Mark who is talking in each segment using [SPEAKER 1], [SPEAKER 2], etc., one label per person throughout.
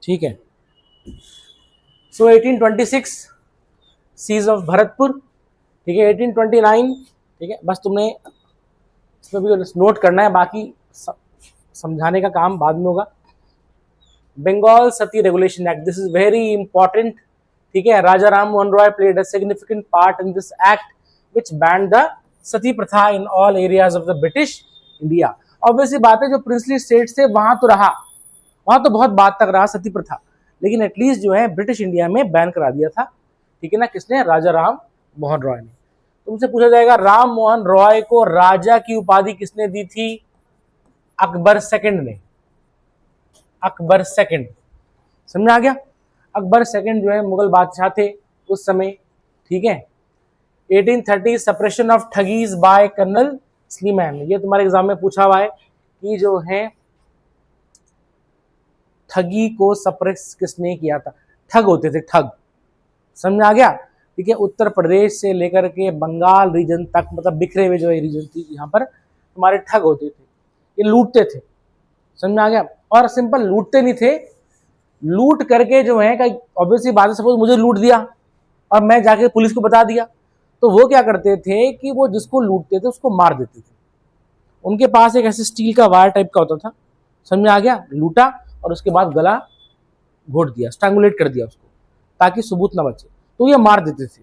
[SPEAKER 1] ठीक है। सो 1826 seize of Bharatpur, ठीक है। 1829, ठीक है। बस तुमने इसमें भी नोट करना है, बाकी समझाने का काम बाद में होगा। Bengal sati regulation act, this is very important, ठीक है। Raja Ram Mohan Roy played a significant part in this act which banned the sati प्रथा in all areas of the British India. Obviously बात है, जो प्रिंसली स्टेट थे वहां तो रहा, वहां तो बहुत बाद तक रहा सती प्रथा, लेकिन एटलीस्ट जो है ब्रिटिश इंडिया में बैन करा दिया था, ठीक है ना। किसने? राजा राम मोहन रॉय ने। तुमसे पूछा जाएगा राम मोहन रॉय को राजा की उपाधि किसने दी थी? अकबर सेकंड ने। अकबर सेकंड, समझ आ गया? अकबर सेकंड जो है मुगल बादशाह थे उस समय, ठीक है। 1830 suppression of thuggees by colonel Sleeman, ये तुम्हारे एग्जाम में पूछा हुआ है कि जो है ठगी को सप्रेस किसने किया था? ठग होते थे, ठग, समझ आ गया? ठीक है। उत्तर प्रदेश से लेकर के बंगाल रीजन तक, मतलब बिखरे हुए जो रीजन थी यहाँ पर तुम्हारे ठग होते थे, ये लूटते थे, समझ आ गया? और सिंपल लूटते नहीं थे, लूट करके जो है, ऑब्वियसली बात है, सपोज मुझे लूट दिया और मैं जाके पुलिस को बता दिया, तो वो क्या करते थे कि वो जिसको लूटते थे उसको मार देते थे। उनके पास एक ऐसे स्टील का वायर टाइप का होता था, समझ आ गया? लूटा और उसके बाद गला घोट दिया, स्ट्रैंगुलेट कर दिया उसको, ताकि सबूत ना बचे, तो ये मार देते थे।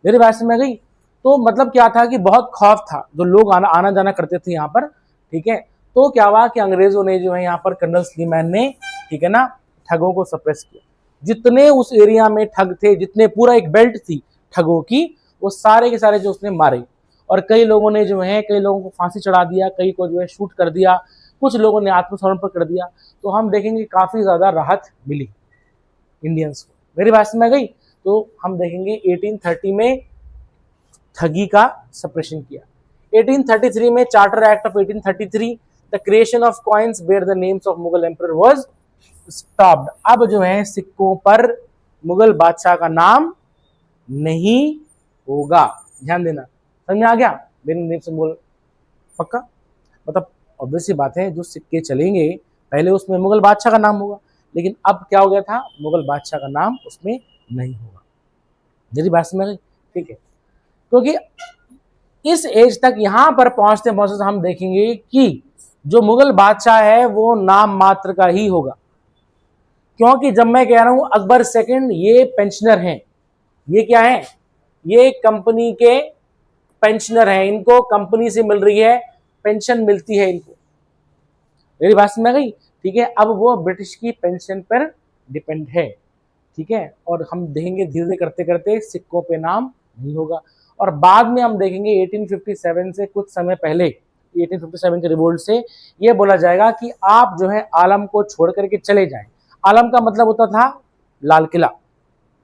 [SPEAKER 1] मेरी बात समझ गई? तो मतलब क्या था कि बहुत खौफ था, जो लोग आना जाना करते थे यहाँ पर, ठीक है। तो क्या हुआ कि अंग्रेजों ने जो है यहाँ पर कर्नल स्लीमैन ने, ठीक है ना, ठगों को सप्रेस किया। जितने उस एरिया में ठग थे, जितने पूरा एक बेल्ट थी ठगों की, वो सारे के सारे जो उसने मारे। और कई लोगों ने जो है, कई लोगों को फांसी चढ़ा दिया, कई को जो है शूट कर दिया, कुछ लोगों ने आत्मसमर्पण कर दिया। तो हम देखेंगे काफी ज्यादा राहत मिली इंडियंस को। मेरी बात समझ गई? तो हम देखेंगे 1830 में ठगी का सप्रेशन किया। 1833 में charter act of 1833, the creation of coins bear the names of Mughal emperor was stopped. अब जो है सिक्कों पर मुगल बादशाह का नाम नहीं होगा, ध्यान देना, समझ आ गया? मेरे नेम से मुगल, पक्का? मतलब ऑब्वियसली बात है, जो सिक्के चलेंगे पहले उसमें मुगल बादशाह का नाम होगा, लेकिन अब क्या हो गया था, मुगल बादशाह का नाम उसमें नहीं होगा। मेरी बात समझ गई? ठीक है। क्योंकि इस एज तक यहां पर पहुंचते पहुंचते हम देखेंगे कि जो मुगल बादशाह है वो नाम मात्र का ही होगा। क्योंकि जब मैं कह रहा हूं अकबर सेकंड, ये पेंशनर हैं, ये क्या है, ये कंपनी के पेंशनर हैं, इनको कंपनी से मिल रही है पेंशन, मिलती है इनको। मेरी बात समझ गई? ठीक है। अब वो ब्रिटिश की पेंशन पर डिपेंड है, ठीक है। और हम देखेंगे धीरे धीरे करते करते सिक्कों पे नाम नहीं होगा। और बाद में हम देखेंगे 1857 से कुछ समय पहले, 1857 के रिवोल्ट से ये बोला जाएगा कि आप जो है आलम को छोड़ करके चले जाएं। आलम का मतलब होता था लाल किला,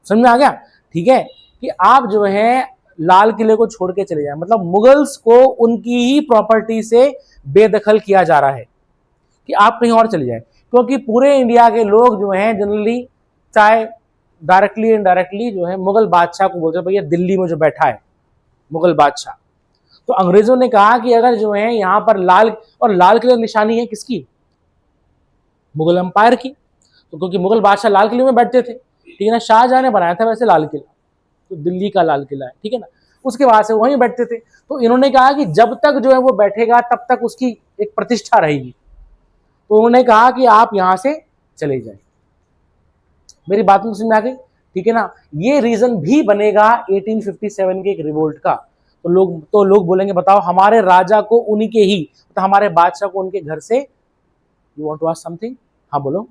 [SPEAKER 1] समझ में आ गया? ठीक है, कि आप जो है लाल किले को छोड़ के चले जाएं, मतलब मुगल्स को उनकी ही प्रॉपर्टी से बेदखल किया जा रहा है कि आप कहीं और चले जाएं। क्योंकि पूरे इंडिया के लोग जो हैं जनरली, चाहे डायरेक्टली इनडायरेक्टली, जो है मुगल बादशाह को बोलते हैं भैया दिल्ली में जो बैठा है मुगल बादशाह। तो अंग्रेजों ने कहा कि अगर जो है यहाँ पर लाल, और लाल किले निशानी है किसकी? मुगल एम्पायर की। तो क्योंकि मुगल बादशाह लाल किले में बैठते थे, ठीक है ना, शाहजहां ने बनाया था वैसे लाल किला, तो दिल्ली का लाल किला है, ठीक है ना, उसके बाद से वहीं बैठते थे। तो इन्होंने कहा कि जब तक जो है वो बैठेगा तब तक उसकी एक प्रतिष्ठा रहेगी। तो उन्होंने कहा कि आप यहां से चले जाए। मेरी बात में समझ में आ गई? ठीक है ना। ये रीजन भी बनेगा 1857 के एक रिवोल्ट का। तो लोग बोलेंगे बताओ हमारे राजा को उन्हीं के ही, तो हमारे बादशाह को उनके घर से, you want to ask something? हाँ बोलो।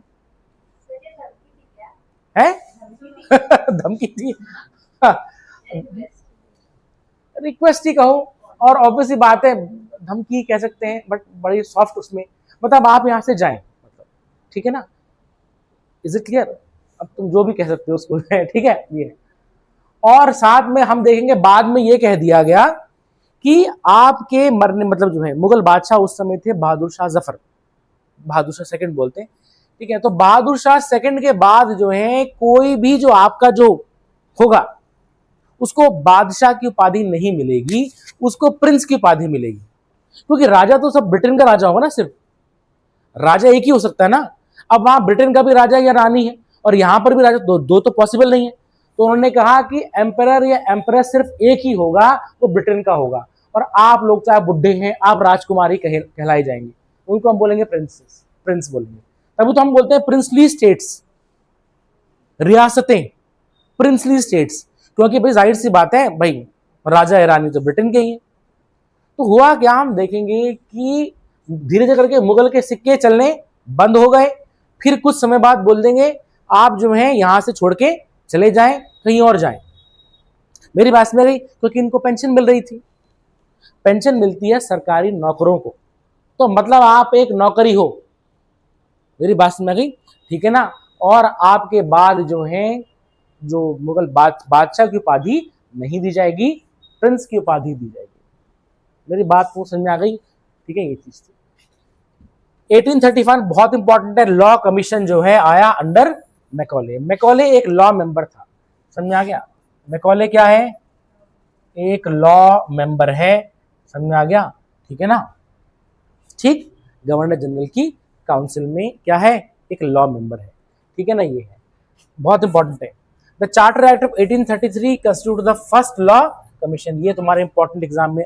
[SPEAKER 1] है धमकी थी, रिक्वेस्ट ही कहो, और ऑब्वियसली बात है धमकी कह सकते हैं, बट बड़ी सॉफ्ट उसमें, मतलब आप यहां से जाएं, मतलब, ठीक है ना। Is it clear? अब तुम जो भी कह सकते हो उसको, ठीक है ये। और साथ में हम देखेंगे बाद में ये कह दिया गया कि आपके मरने, मतलब जो है मुगल बादशाह उस समय थे बहादुर शाह जफर, बहादुर शाह सेकंड बोलते हैं, ठीक है। तो बहादुर शाह सेकंड के बाद जो है कोई भी जो आपका जो होगा उसको बादशाह की उपाधि नहीं मिलेगी, उसको प्रिंस की उपाधि मिलेगी। क्योंकि राजा तो सब ब्रिटेन का राजा होगा ना, सिर्फ राजा एक ही हो सकता है ना। अब वहां ब्रिटेन का भी राजा या रानी है, और यहाँ पर भी राजा दो तो पॉसिबल नहीं है। तो उन्होंने कहा कि एम्परर या एम्परेस सिर्फ एक ही होगा, वो ब्रिटेन का होगा, और आप लोग चाहे बुढ़े हैं, आप राजकुमारी कहलाई जाएंगे, उनको हम बोलेंगे प्रिंसेस, प्रिंस बोलेंगे। तभी तो हम बोलते हैं प्रिंसली स्टेट्स, रियासतें, प्रिंसली स्टेट्स, क्योंकि भाई जाहिर सी बात है भाई, राजा ईरानी तो ब्रिटेन के ही है। तो हुआ क्या, हम देखेंगे कि धीरे धीरे करके मुगल के सिक्के चलने बंद हो गए। फिर कुछ समय बाद बोल देंगे आप जो है यहां से छोड़ के चले जाएं, कहीं और जाएं। मेरी बात में गई, क्योंकि इनको पेंशन मिल रही थी। पेंशन मिलती है सरकारी नौकरों को, तो मतलब आप एक नौकरी हो। मेरी बात में गई, ठीक है ना। और आपके बाद जो है जो मुगल बादशाह की उपाधि नहीं दी जाएगी, प्रिंस की उपाधि दी जाएगी। मेरी बात को समझ में आ गई, ठीक है। ये चीज थी 1835, बहुत इंपॉर्टेंट है। लॉ कमीशन जो है आया अंडर मैकॉले। मैकॉले एक लॉ मेंबर था, समझ में आ गया। मैकॉले क्या है, एक लॉ मेंबर है, समझ में आ गया, ठीक है ना। ठीक, गवर्नर जनरल की काउंसिल में क्या है, एक लॉ मेंबर है, ठीक है ना। ये है बहुत इंपॉर्टेंट है। The charter act of 1833 constitute the first law commission. ये तुम्हारे इंपॉर्टेंट एग्जाम में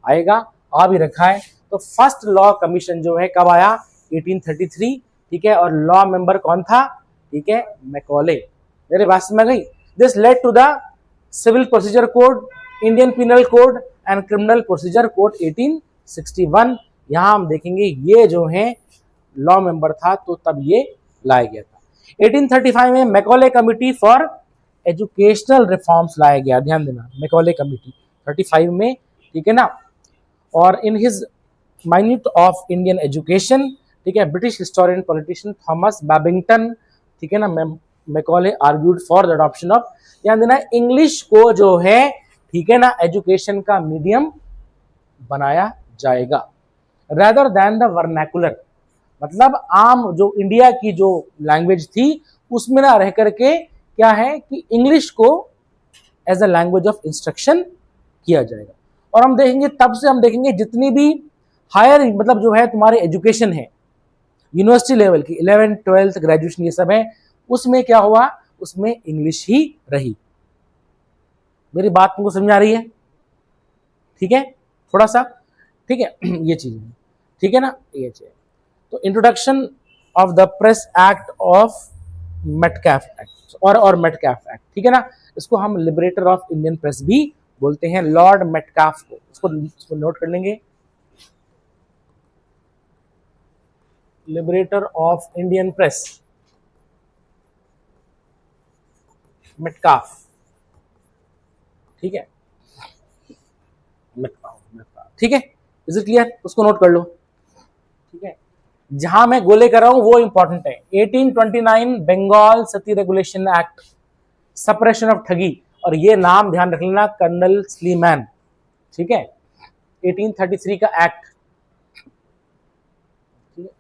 [SPEAKER 1] आएगा, आ भी रखा है। तो फर्स्ट लॉ कमीशन जो है कब आया, 1833, ठीक है। और लॉ मेंबर कौन था, ठीक है, मैकॉले। मेरे बात में गई। This led to the civil procedure code, Indian penal code and criminal procedure code 1861। यहां हम देखेंगे ये जो है लॉ मेंबर था, तो तब ये लाया गया था। 1835 में Macaulay committee for educational reforms लाया गया, ध्यान देना, मैकॉले कमिटी 35 में, ठीक है ना। और in his minute of Indian education, ठीक है, ब्रिटिश हिस्टोरियन पॉलिटिशियन थॉमस बैबिंगटन, ठीक है ना, Macaulay argued for the adoption of, ध्यान देना, इंग्लिश को जो है, ठीक है ना, एजुकेशन का मीडियम बनाया जाएगा rather than the vernacular। मतलब आम जो इंडिया की जो लैंग्वेज थी उसमें ना रह करके क्या है कि इंग्लिश को as a language of instruction किया जाएगा। और हम देखेंगे, तब से हम देखेंगे जितनी भी हायर मतलब जो है तुम्हारे एजुकेशन है यूनिवर्सिटी लेवल की, 11th 12th ग्रेजुएशन ये सब है, उसमें क्या हुआ, उसमें इंग्लिश ही रही। मेरी बात तुमको समझ आ रही है, ठीक है, थोड़ा सा, ठीक है। ये चीज है, ठीक है ना, ये चीज। तो introduction of the press act of Metcalfe act और मेटकैफ एक्ट, ठीक है ना। इसको हम लिबरेटर ऑफ इंडियन प्रेस भी बोलते हैं, लॉर्ड मेटकाफ को। इसको नोट कर लेंगे, liberator of Indian press, Metcalfe, ठीक है, मेटकाफ, ठीक है। इज इट क्लियर, उसको नोट कर लो, ठीक है। जहां मैं गोले कर रहा हूं वो इंपॉर्टेंट है। 1829 Bengal sati regulation act, suppression of ठगी, और ये नाम ध्यान रख लेना, कर्नल स्लीमैन, ठीक है, 1833 का एक्ट, ठीक है।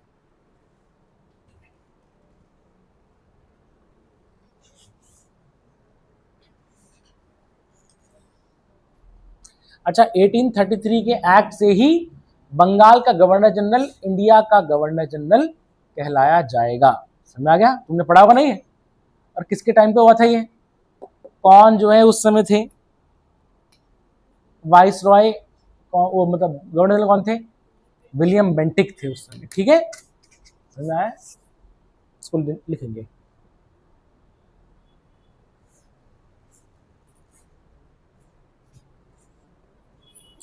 [SPEAKER 1] अच्छा, 1833 के एक्ट से ही बंगाल का गवर्नर जनरल इंडिया का गवर्नर जनरल कहलाया जाएगा। समझ आ गया, तुमने पढ़ा होगा नहीं है। और किसके टाइम पे हुआ था ये, कौन जो है उस समय थे वाइस रॉय, वो मतलब गवर्नर जनरल कौन थे, विलियम बेंटिक थे उस समय, ठीक है, समझ आया, इसको लिखेंगे।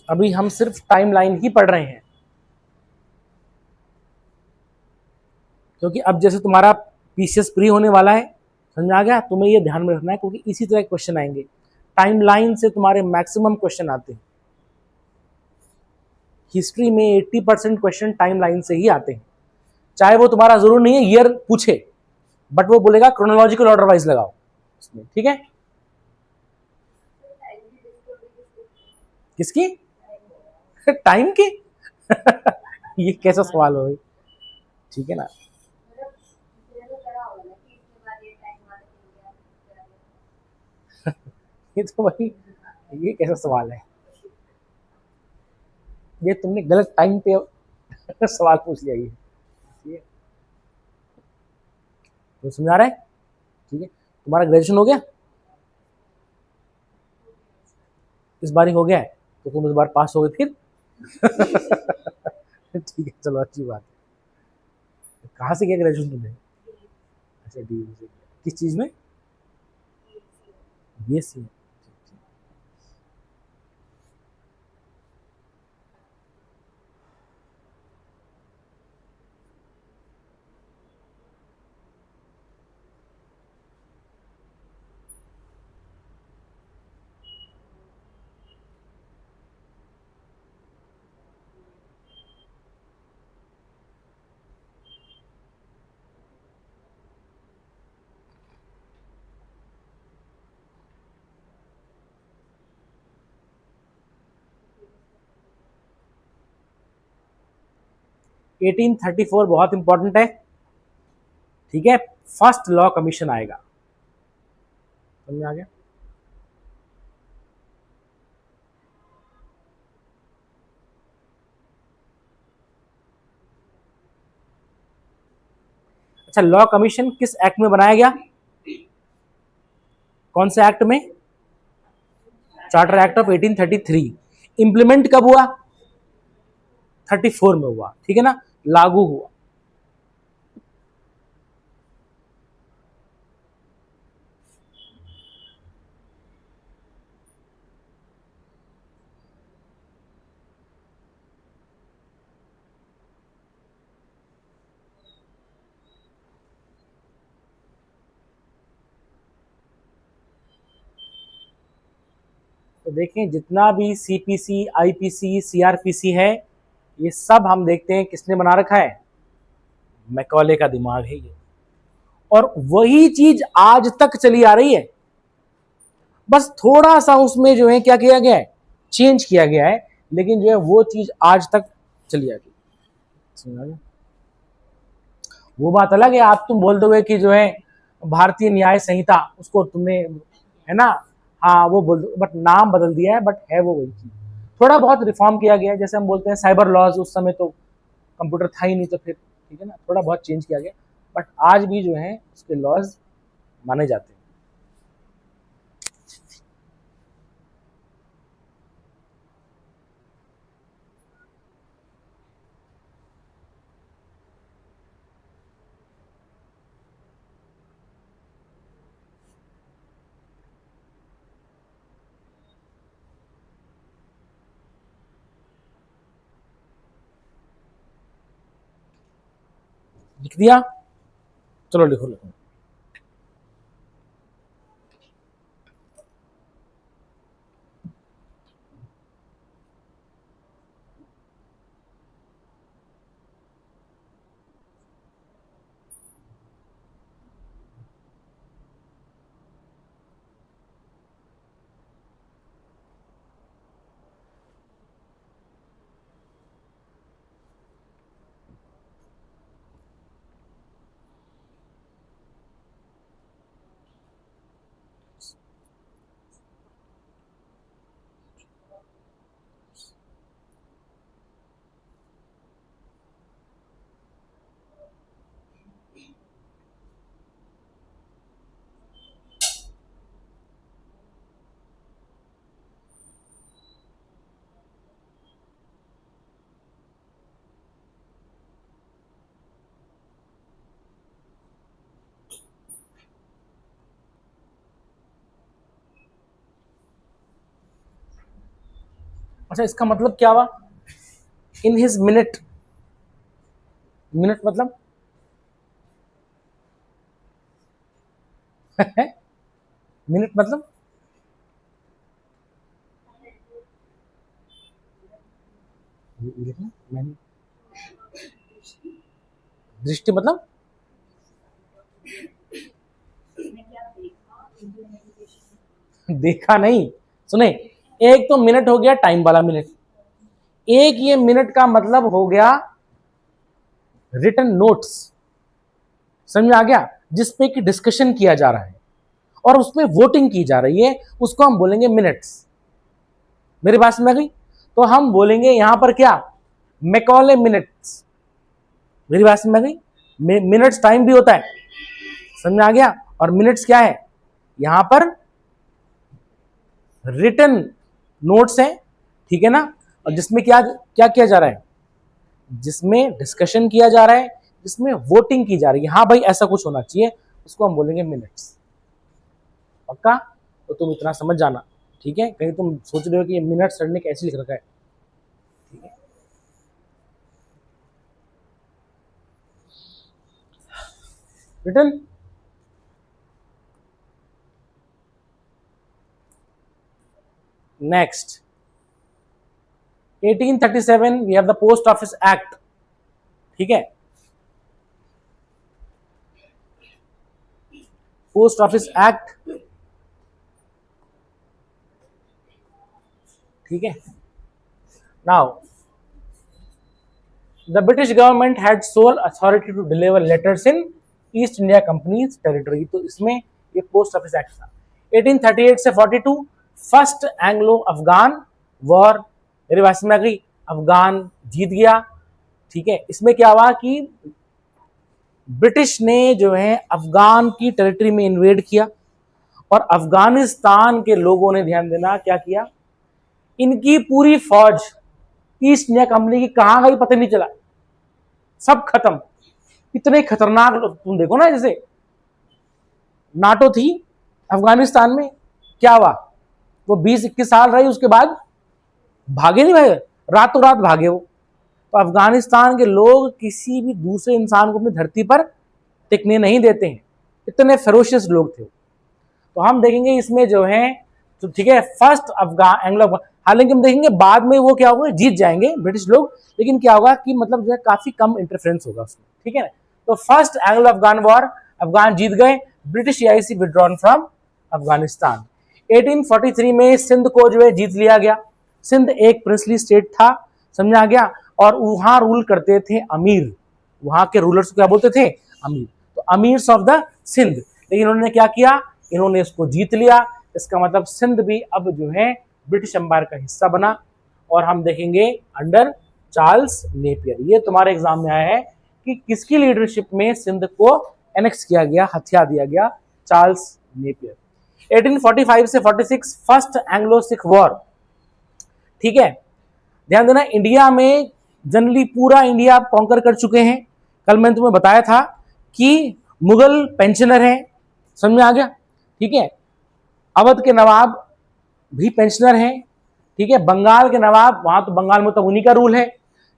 [SPEAKER 1] अभी हम सिर्फ टाइमलाइन ही पढ़ रहे हैं, क्योंकि अब जैसे तुम्हारा पीसीएस प्री होने वाला है, समझ आ गया, तुम्हें ये ध्यान में रखना है, क्योंकि इसी तरह के क्वेश्चन आएंगे। टाइमलाइन से तुम्हारे मैक्सिमम क्वेश्चन आते हैं। हिस्ट्री में 80% क्वेश्चन टाइमलाइन से ही आते हैं, चाहे वो तुम्हारा जरूर नहीं है ईयर पूछे, बट वो बोलेगा क्रोनोलॉजिकल ऑर्डर वाइज लगाओ उसमें, ठीक है। किसकी, टाइम की ये कैसा सवाल हो, ठीक है ना। ये तो भाई, ये कैसा सवाल है, ये तुमने गलत टाइम पे सवाल पूछ लिया ये, तो समझा रहा है, ठीक है, तुम्हारा ग्रेजुएशन हो गया, इस बार ही हो गया है, तो तुम इस बार पास हो गए फिर। ठीक है, चलो अच्छी बात है। कहाँ से किया ग्रेजुएशन तुमने? अच्छा, डी से। किस चीज़ में? BSc। 1834 बहुत इंपॉर्टेंट है, ठीक है, फर्स्ट लॉ कमीशन आएगा, समझ में आ गया? अच्छा, लॉ कमीशन किस एक्ट में बनाया गया? कौन से एक्ट में? Charter act of 1833। इंप्लीमेंट कब हुआ? 34 में हुआ, ठीक है ना, लागू हुआ। तो देखें, जितना भी CPC, IPC, CRPC है, ये सब हम देखते हैं किसने बना रखा है? मैकॉले का दिमाग है ये। और वही चीज आज तक चली आ रही है, बस थोड़ा सा उसमें जो है क्या किया गया है? चेंज किया गया है, लेकिन जो है वो चीज आज तक चली आ रही है। वो बात अलग है, आप तुम बोल दोगे कि जो है भारतीय न्याय संहिता, उसको तुमने, है ना, हाँ वो बोल दो, बट नाम बदल दिया है, बट है वो वही चीज। थोड़ा बहुत रिफॉर्म किया गया है, जैसे हम बोलते हैं साइबर लॉज, उस समय तो कंप्यूटर था ही नहीं, तो फिर ठीक है ना, थोड़ा बहुत चेंज किया गया, बट आज भी जो है उसके लॉज माने जाते हैं। लिख दिया? चलो लिखो लिखो। अच्छा, इसका मतलब क्या हुआ? इन हिज मिनट, मिनट मतलब मिनट मतलब मैंने दृष्टि मतलब देखा नहीं, सुने, एक तो मिनट हो गया टाइम वाला मिनट, एक ये मिनट का मतलब हो गया रिटन नोट्स, समझ में आ गया, जिसपे कि डिस्कशन किया जा रहा है और उसमें वोटिंग की जा रही है, उसको हम बोलेंगे मिनट्स। मेरी बात समझ गई? तो हम बोलेंगे यहां पर क्या? Macaulay minutes. मेरी बात समझ गई? मिनट्स टाइम भी होता है, समझ में आ गया, और मिनट्स क्या है, यहां पर रिटन नोट्स हैं, ठीक है ना, और जिसमें क्या क्या किया जा रहा है, जिसमें डिस्कशन किया जा रहा है, जिसमें वोटिंग की जा रही है। हाँ भाई ऐसा कुछ होना चाहिए, उसको हम बोलेंगे मिनट्स। पक्का? तो तुम इतना समझ जाना, ठीक है, कहीं तुम सोच रहे हो कि ये मिनट सर ने कैसे लिख रखा है, ठीक है। Written next 1837 we have the post office act, ठीक है, पोस्ट ऑफिस एक्ट, ठीक है। Now the British government had sole authority to deliver letters in East India companies territory, तो इसमें ये पोस्ट ऑफिस एक्ट था। 1838 से 42 फर्स्ट एंग्लो अफगान वॉर, मेरे भाषण में आ गई, अफगान जीत गया, ठीक है। इसमें क्या हुआ कि ब्रिटिश ने जो है अफगान की टेरिटरी में इन्वेड किया और अफगानिस्तान के लोगों ने, ध्यान देना, क्या किया, इनकी पूरी फौज ईस्ट इंडिया कंपनी की कहां गई पता नहीं चला, सब खत्म। इतने खतरनाक लोग, तुम देखो ना, जैसे नाटो थी अफगानिस्तान में, क्या हुआ, वो 20-21 साल रही, उसके बाद भागे नहीं, भागे रातों रात भागे वो। तो अफगानिस्तान के लोग किसी भी दूसरे इंसान को अपनी धरती पर टिकने नहीं देते हैं, इतने फेरोशियस लोग थे। तो हम देखेंगे इसमें जो है, तो ठीक है, फर्स्ट अफगान एंग्लो, हालांकि हम देखेंगे बाद में वो क्या होगा, जीत जाएंगे ब्रिटिश लोग, लेकिन क्या होगा कि मतलब जो है काफी कम इंटरफेरेंस होगा उसमें, ठीक है ना। तो first Anglo Afghan war, Afghan जीत गए, British EIC withdrawn from Afghanistan. 1843 में सिंध को जो है जीत लिया गया। सिंध एक प्रिंसली स्टेट था, समझा गया, और वहां रूल करते थे अमीर, वहां के रूलर्स को क्या बोलते थे, अमीर, तो अमीर्स ऑफ द सिंध। लेकिन इन्होंने क्या किया, इन्होंने इसको जीत लिया, इसका मतलब सिंध भी अब जो है ब्रिटिश एम्पायर का हिस्सा बना, और हम देखेंगे अंडर चार्ल्स नेपियर। ये तुम्हारे एग्जाम में आया है कि किसकी लीडरशिप में सिंध को एनेक्स किया गया, हथिया दिया गया, चार्ल्स नेपियर। 1845 से 46 फर्स्ट एंग्लो सिख वॉर, ठीक है। ध्यान देना, इंडिया में जनरली पूरा इंडिया कॉन्कर कर चुके हैं। कल मैंने तुम्हें बताया था कि मुगल पेंशनर हैं, समझ में आ गया, ठीक है। अवध के नवाब भी पेंशनर हैं, ठीक है। बंगाल के नवाब, वहां तो बंगाल में तो उन्हीं का रूल है,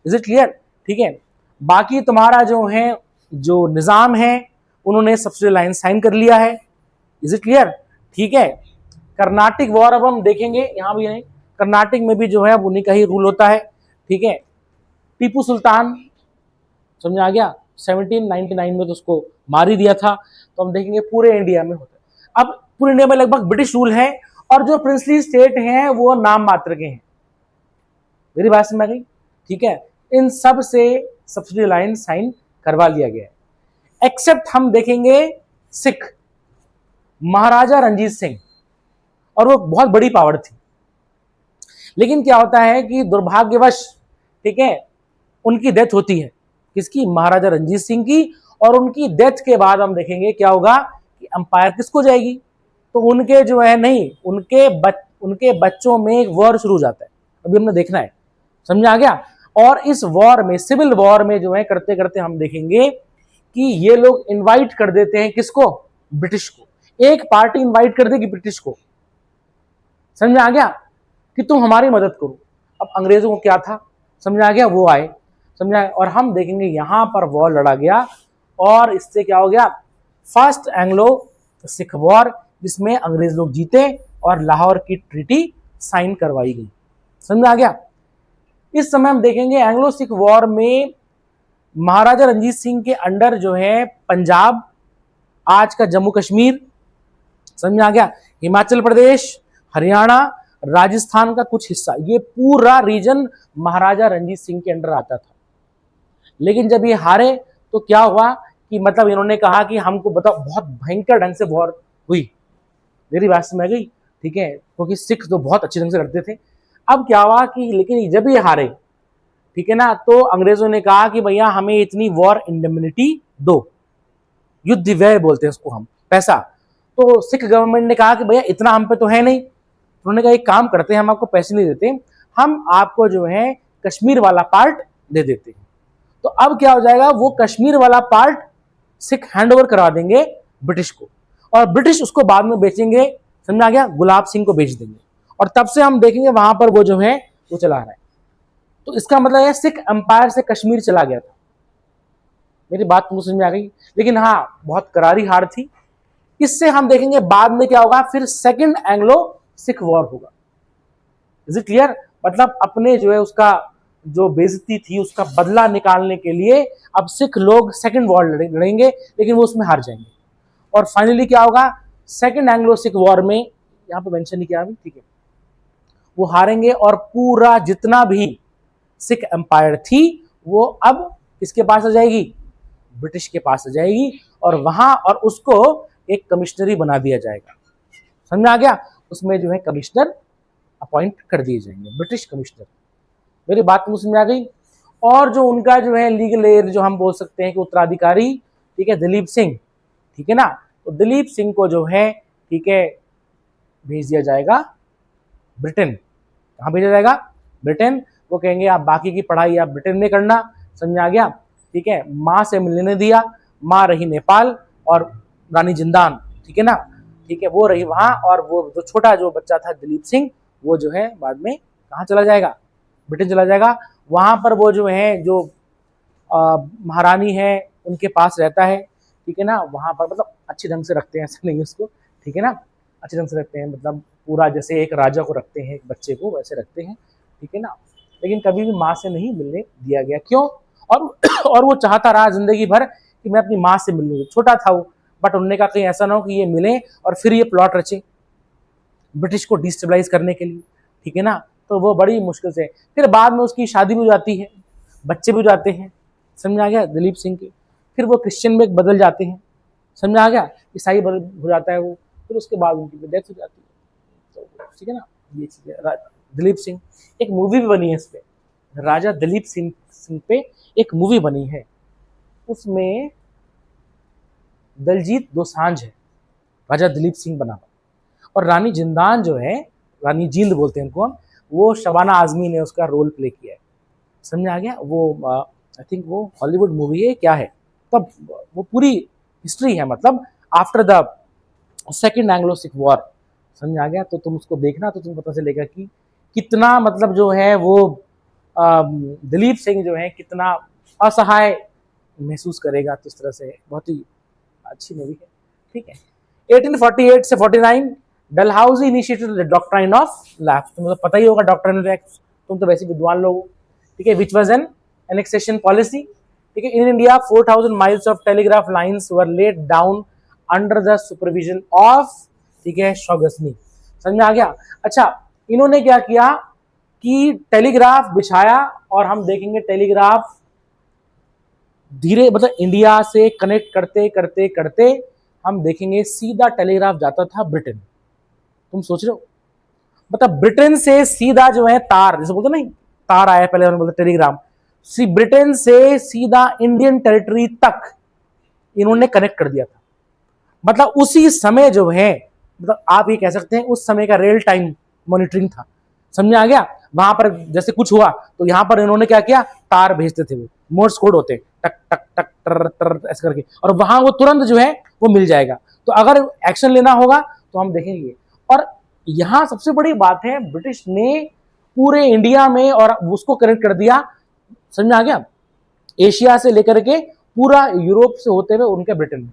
[SPEAKER 1] इज इट क्लियर, ठीक है। बाकी तुम्हारा जो है, जो निजाम है, उन्होंने सब्सिडी लाइन साइन कर लिया है, इज इट क्लियर, ठीक है। कर्नाटिक वॉर अब हम देखेंगे, यहां भी नहीं, कर्नाटक में भी जो है उन्हीं का ही रूल होता है, ठीक है। टीपू सुल्तान, समझ आ गया, 1799 में तो उसको मार ही दिया था। तो हम देखेंगे पूरे इंडिया में होता है। अब पूरे इंडिया में लगभग ब्रिटिश रूल है, और जो प्रिंसली स्टेट हैं वो नाम मात्र के हैं, मेरी बात समझ आ गई, ठीक है। इन सब से सब्सिडी लाइन साइन करवा लिया गया है, एक्सेप्ट हम देखेंगे सिख, महाराजा रंजीत सिंह, और वो बहुत बड़ी पावर थी। लेकिन क्या होता है कि दुर्भाग्यवश, ठीक है, उनकी डेथ होती है, किसकी, महाराजा रंजीत सिंह की। और उनकी डेथ के बाद हम देखेंगे क्या होगा कि अंपायर किसको जाएगी, तो उनके जो है नहीं, उनके बच्चों में एक वॉर शुरू हो जाता है, अभी हमने देखना है, समझ आ गया। और इस वॉर में, सिविल वॉर में जो है करते करते हम देखेंगे कि ये लोग इनवाइट कर देते हैं किसको, ब्रिटिश को, एक पार्टी इनवाइट कर देगी ब्रिटिश को, समझ आ गया, कि तुम हमारी मदद करो। अब अंग्रेजों को क्या था, समझ आ गया, वो आए, समझा, और हम देखेंगे यहां पर वॉर लड़ा गया, और इससे क्या हो गया, फर्स्ट एंग्लो सिख वॉर, जिसमें अंग्रेज लोग जीते और लाहौर की ट्रीटी साइन करवाई गई, समझ आ गया। इस समय हम देखेंगे एंग्लो सिख वॉर में महाराजा रंजीत सिंह के अंडर जो है पंजाब, आज का जम्मू कश्मीर, समझ आ गया, हिमाचल प्रदेश, हरियाणा, राजस्थान का कुछ हिस्सा, ये पूरा रीजन महाराजा रंजीत सिंह के अंडर आता था। लेकिन जब ये हारे तो क्या हुआ कि मतलब इन्होंने कहा कि हमको बताओ, बहुत भयंकर ढंग से वॉर हुई, मेरी बात समझ गई, ठीक है, क्योंकि सिख तो बहुत अच्छे ढंग से लड़ते थे। अब क्या हुआ कि लेकिन जब ये हारे, ठीक है ना, तो अंग्रेजों ने कहा कि भैया हमें इतनी वॉर इंडेमनिटी दो, युद्ध व्यय बोलते हैं उसको हम, पैसा, तो सिख गवर्नमेंट ने कहा कि भैया इतना हम पे तो है नहीं। उन्होंने कहा एक काम करते हैं, हम आपको पैसे नहीं देते, हम आपको जो है कश्मीर वाला पार्ट दे देते हैं। तो अब क्या हो जाएगा, वो कश्मीर वाला पार्ट सिख हैंड ओवर करवा देंगे ब्रिटिश को, और ब्रिटिश उसको बाद में बेचेंगे, समझ आ गया, गुलाब सिंह को बेच देंगे, और तब से हम देखेंगे वहां पर वो जो है वो चला रहा है। तो इसका मतलब है सिख एम्पायर से कश्मीर चला गया था। मेरी बात तुमको समझ में आ गई? लेकिन हाँ, बहुत करारी हार थी। इससे हम देखेंगे बाद में क्या होगा, फिर सेकंड एंग्लो सिख वॉर होगा। Is it clear? मतलब अपने जो है उसका जो बेइज्जती थी उसका बदला निकालने के लिए अब सिख लोग सेकंड वॉर लड़ेंगे, लेकिन वो उसमें हार जाएंगे। और फाइनली क्या होगा, सेकंड एंग्लो सिख वॉर में, यहां पे मेंशन नहीं किया अभी, ठीक है, वो हारेंगे और पूरा जितना भी सिख एम्पायर थी वो अब किसके पास आ जाएगी, ब्रिटिश के पास आ जाएगी, और वहां और उसको एक कमिश्नरी बना दिया जाएगा। समझ में आ गया? उसमें जो है कमिश्नर अपॉइंट कर दिए जाएंगे, ब्रिटिश कमिश्नर। मेरी बात मुझे समझ में आ गई? और जो उनका जो है लीगल एयर जो हम बोल सकते हैं कि उत्तराधिकारी, ठीक है, दिलीप सिंह, ठीक है ना, तो दिलीप सिंह को जो है, ठीक है, भेज दिया जाएगा ब्रिटेन। कहाँ भेजा जाएगा? ब्रिटेन। वो कहेंगे आप बाकी की पढ़ाई आप ब्रिटेन में करना। समझ आ गया? ठीक है, माँ से मिलने दिया, माँ रही नेपाल और रानी जिंदान, ठीक है ना, ठीक है, वो रही वहां, और वो जो छोटा जो बच्चा था दिलीप सिंह, वो जो है बाद में कहाँ चला जाएगा, ब्रिटेन चला जाएगा। वहां पर वो जो है जो महारानी है उनके पास रहता है, ठीक है ना, वहां पर मतलब अच्छे ढंग से रखते हैं, ऐसा नहीं है उसको, ठीक है ना, अच्छे ढंग से रखते हैं, मतलब पूरा जैसे एक राजा को रखते हैं एक बच्चे को वैसे रखते हैं, ठीक है ना, लेकिन कभी भी माँ से नहीं मिलने दिया गया। क्यों? और वो चाहता रहा जिंदगी भर कि मैं अपनी माँ से मिलूँ, छोटा था वो, बट उन्होंने कहा कहीं ऐसा ना हो कि ये मिले और फिर ये प्लॉट रचे ब्रिटिश को डिस्टेबलाइज करने के लिए, ठीक है ना, तो वो बड़ी मुश्किल से, फिर बाद में उसकी शादी भी हो जाती है, बच्चे भी हो जाते हैं, समझ आ गया, दिलीप सिंह के, फिर वो क्रिश्चियन में बदल जाते हैं, समझ आ गया, ईसाई हो जाता है वो, फिर उसके बाद उनकी डेथ हो जाती है, तो ठीक है ना, ये चीज है। दिलीप सिंह, एक मूवी भी बनी है इस पे, राजा दिलीप सिंह पे एक मूवी बनी है, उसमें दलजीत दोसांझ है, राजा दिलीप सिंह बना, और रानी जिंदान जो है, रानी जींद बोलते हैं उनको हम, वो शबाना आजमी ने उसका रोल प्ले किया है। समझ आ गया? वो आई थिंक वो हॉलीवुड मूवी है क्या है, तब वो पूरी हिस्ट्री है, मतलब after the second Anglo Sikh war. समझ आ गया? तो तुम उसको देखना तो तुम्हें पता चलेगा कि कितना मतलब जो है वो दिलीप सिंह जो है कितना असहाय महसूस करेगा, तो इस तरह से बहुत ही अच्छी मूवी है, ठीक है। 1848 से 49 Dalhousie initiated the doctrine of lapse, तुम्हें तो पता ही होगा डॉक्ट्राइन ऑफ लैप्स, तुम तो वैसे विद्वान लोग हो, ठीक है, which was an annexation policy, ठीक है। In India 4000 miles of telegraph lines were laid down under the supervision of, ठीक है, शॉ गजनी। समझ में आ गया? अच्छा, इन्होंने क्या किया कि टेलीग्राफ बिछाया, और हम देखेंगे टेलीग्राफ धीरे मतलब इंडिया से कनेक्ट करते करते करते हम देखेंगे सीधा टेलीग्राफ जाता था ब्रिटेन। तुम सोच रहे हो, मतलब ब्रिटेन से सीधा जो है तार, जैसे बोलते नहीं तार आया पहले बोलते टेलीग्राम, ब्रिटेन से सीधा इंडियन टेरिटरी तक इन्होंने कनेक्ट कर दिया था। मतलब उसी समय जो है, मतलब आप ये कह सकते हैं उस समय का रियल टाइम मॉनिटरिंग था। समझ में आ गया? वहां पर जैसे कुछ हुआ तो यहां पर इन्होंने क्या किया, तार भेजते थे, वो मोर्स कोड होते, टक टक टक टर टर ऐसे करके, और वहां वो तुरंत जो है वो मिल जाएगा। तो अगर एक्शन लेना होगा तो हम देखेंगे। और यहां सबसे बड़ी बात है, ब्रिटिश ने पूरे इंडिया में और उसको कनेक्ट कर दिया। समझ में आ गया? एशिया से लेकर के पूरा यूरोप से होते हुए उनके ब्रिटेन में।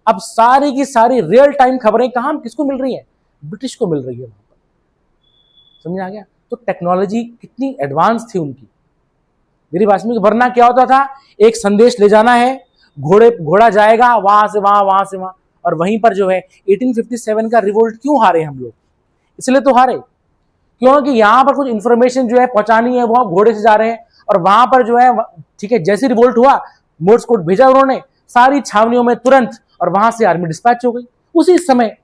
[SPEAKER 1] अब सारी की सारी रियल टाइम खबरें कहां किसको मिल रही है, ब्रिटिश को मिल रही है वहां पर। समझ आ गया? तो टेक्नोलॉजी कितनी एडवांस थी उनकी, मेरी बात में। वरना क्या होता था, एक संदेश ले जाना है, घोड़ा जाएगा वहां से वहां, वहां से वहां, और वहीं पर जो है 1857 का रिवोल्ट क्यों हारे हम लोग, इसलिए तो हारे क्योंकि यहां पर कुछ इंफॉर्मेशन जो है पहुंचानी है, वो घोड़े से जा रहे हैं, और वहां पर जो है, ठीक है, जैसे रिवोल्ट हुआ मोर्स कोड भेजा उन्होंने सारी छावनियों में तुरंत, और वहां से आर्मी डिस्पैच हो गई उसी समय।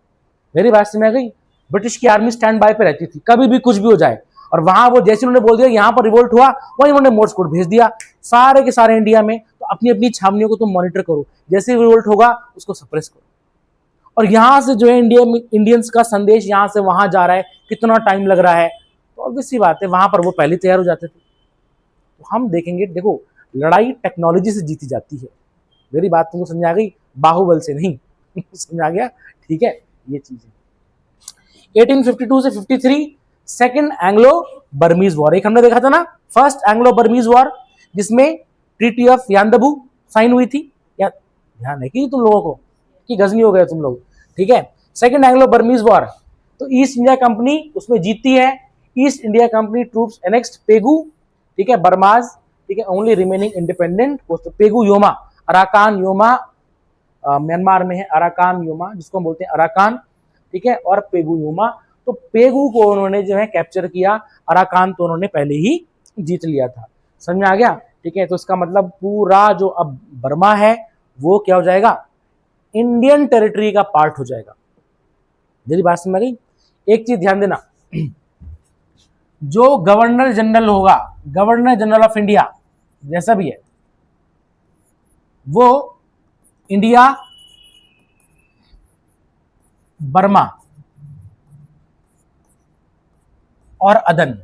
[SPEAKER 1] मेरी बात समझ गई? ब्रिटिश की आर्मी स्टैंड बाय पे रहती थी, कभी भी कुछ भी हो जाए, और वहां वो जैसे उन्होंने बोल दिया यहां पर रिवोल्ट हुआ, वहीं उन्होंने मोर्स कोड भेज दिया सारे के सारे इंडिया में। तो अपनी अपनी छावनियों को तुम मॉनिटर करो, जैसे रिवोल्ट होगा उसको सप्रेस करो। और यहाँ से जो है इंडियंस का संदेश यहाँ से वहां जा रहा है, कितना टाइम लग रहा है, तो ऑब्वियस सी बात है वहां पर वो पहले तैयार हो जाते थे। तो हम देखेंगे, देखो लड़ाई टेक्नोलॉजी से जीती जाती है। मेरी बात तुमको समझ आ गई, बाहुबल से नहीं। समझ आ गया, ठीक है, ये चीज है। 1852 से 53 सेकेंड एंग्लो बर्मीज वॉर, एक हमने देखा था ना, फर्स्ट एंग्लो बर्मीज वॉर जिसमें ट्रीटी ऑफ यानदबू साइन हुई थी, या ध्यान है कि तुम लोगों को कि गजनी हो गए तुम लोग, ठीक है। सेकेंड एंग्लो बर्मीज वॉर, तो ईस्ट इंडिया कंपनी उसमें जीतती है। East India company troops annexed Pegu, ठीक है, बर्माज, ठीक है, only remaining independent Pegu Yoma, Arakan Yoma, Myanmar में है अराकान योमा, जिसको हम बोलते हैं अराकान, ठीक है, और पेगू योमा। तो पेगू को उन्होंने जो है कैप्चर किया, अराकान तो उन्होंने पहले ही जीत लिया था। समझ में आ गया, ठीक है। तो इसका मतलब पूरा जो अब बर्मा है वो क्या हो जाएगा, इंडियन टेरिटरी का पार्ट हो जाएगा। मेरी बात समझ गई। एक चीज ध्यान देना, जो गवर्नर जनरल होगा, गवर्नर जनरल ऑफ इंडिया जैसा भी है, वो इंडिया, बर्मा और अदन,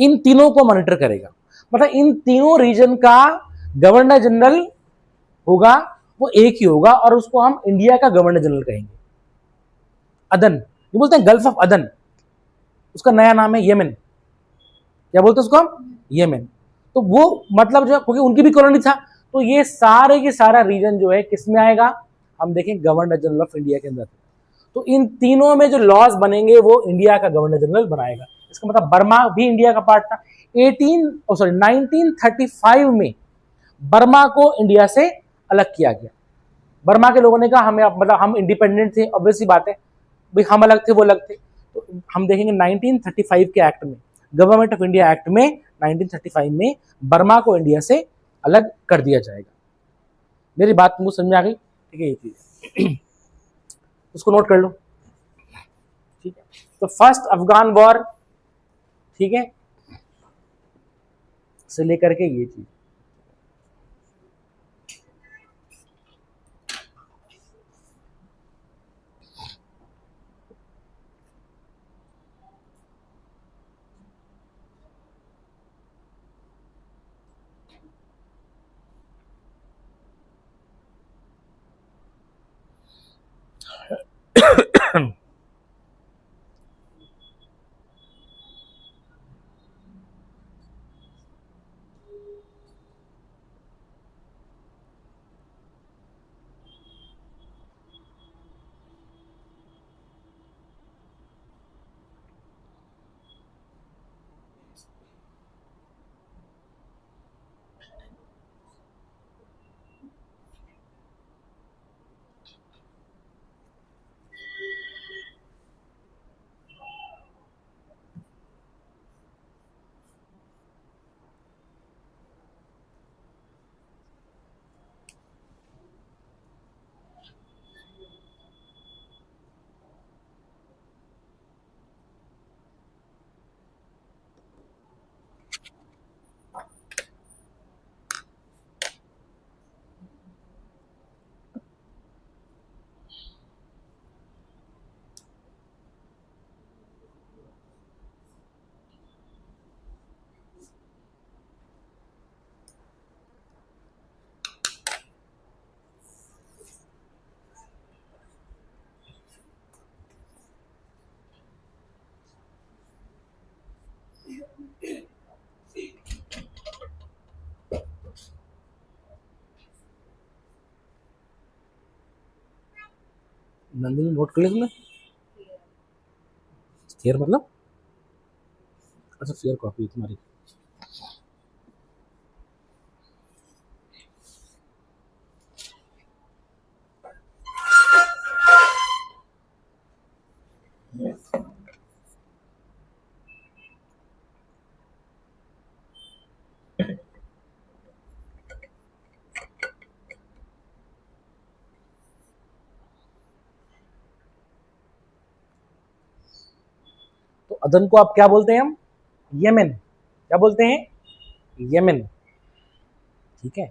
[SPEAKER 1] इन तीनों को मॉनिटर करेगा। मतलब इन तीनों रीजन का गवर्नर जनरल होगा, वो एक ही होगा, और उसको हम इंडिया का गवर्नर जनरल कहेंगे। अदन, ये बोलते हैं गल्फ ऑफ अदन, उसका नया नाम है येमेन। क्या बोलते हैं उसको हम, येमेन। तो वो मतलब जो, क्योंकि उनकी भी कॉलोनी था, तो ये सारे के सारा रीजन जो है किस में आएगा, हम देखें गवर्नर जनरल ऑफ इंडिया के अंदर। तो इन तीनों में जो लॉज बनेंगे वो इंडिया का गवर्नर जनरल बनाएगा। इसका मतलब बर्मा भी इंडिया का पार्ट था। 1935 में बर्मा को इंडिया से अलग किया गया। बर्मा के लोगों ने कहा हमें, मतलब हम इंडिपेंडेंट थे, ऑब्वियस सी बात है भाई, हम अलग थे वो अलग थे। तो हम देखेंगे 1935 के एक्ट में, गवर्नमेंट ऑफ इंडिया एक्ट में 1935 में बर्मा को इंडिया से अलग कर दिया जाएगा। मेरी बात तुमको समझ में आ गई, ठीक है, ये चीज उसको नोट कर लो, ठीक है। तो फर्स्ट अफगान वॉर, ठीक है, से लेकर के ये चीज, नंदिनी नोट कर लिया तुमने, फेयर मतलब, अच्छा फेयर कॉपी है तुम्हारी। तो अदन को आप क्या बोलते हैं, हम येमेन, क्या बोलते हैं, येमेन, ठीक है।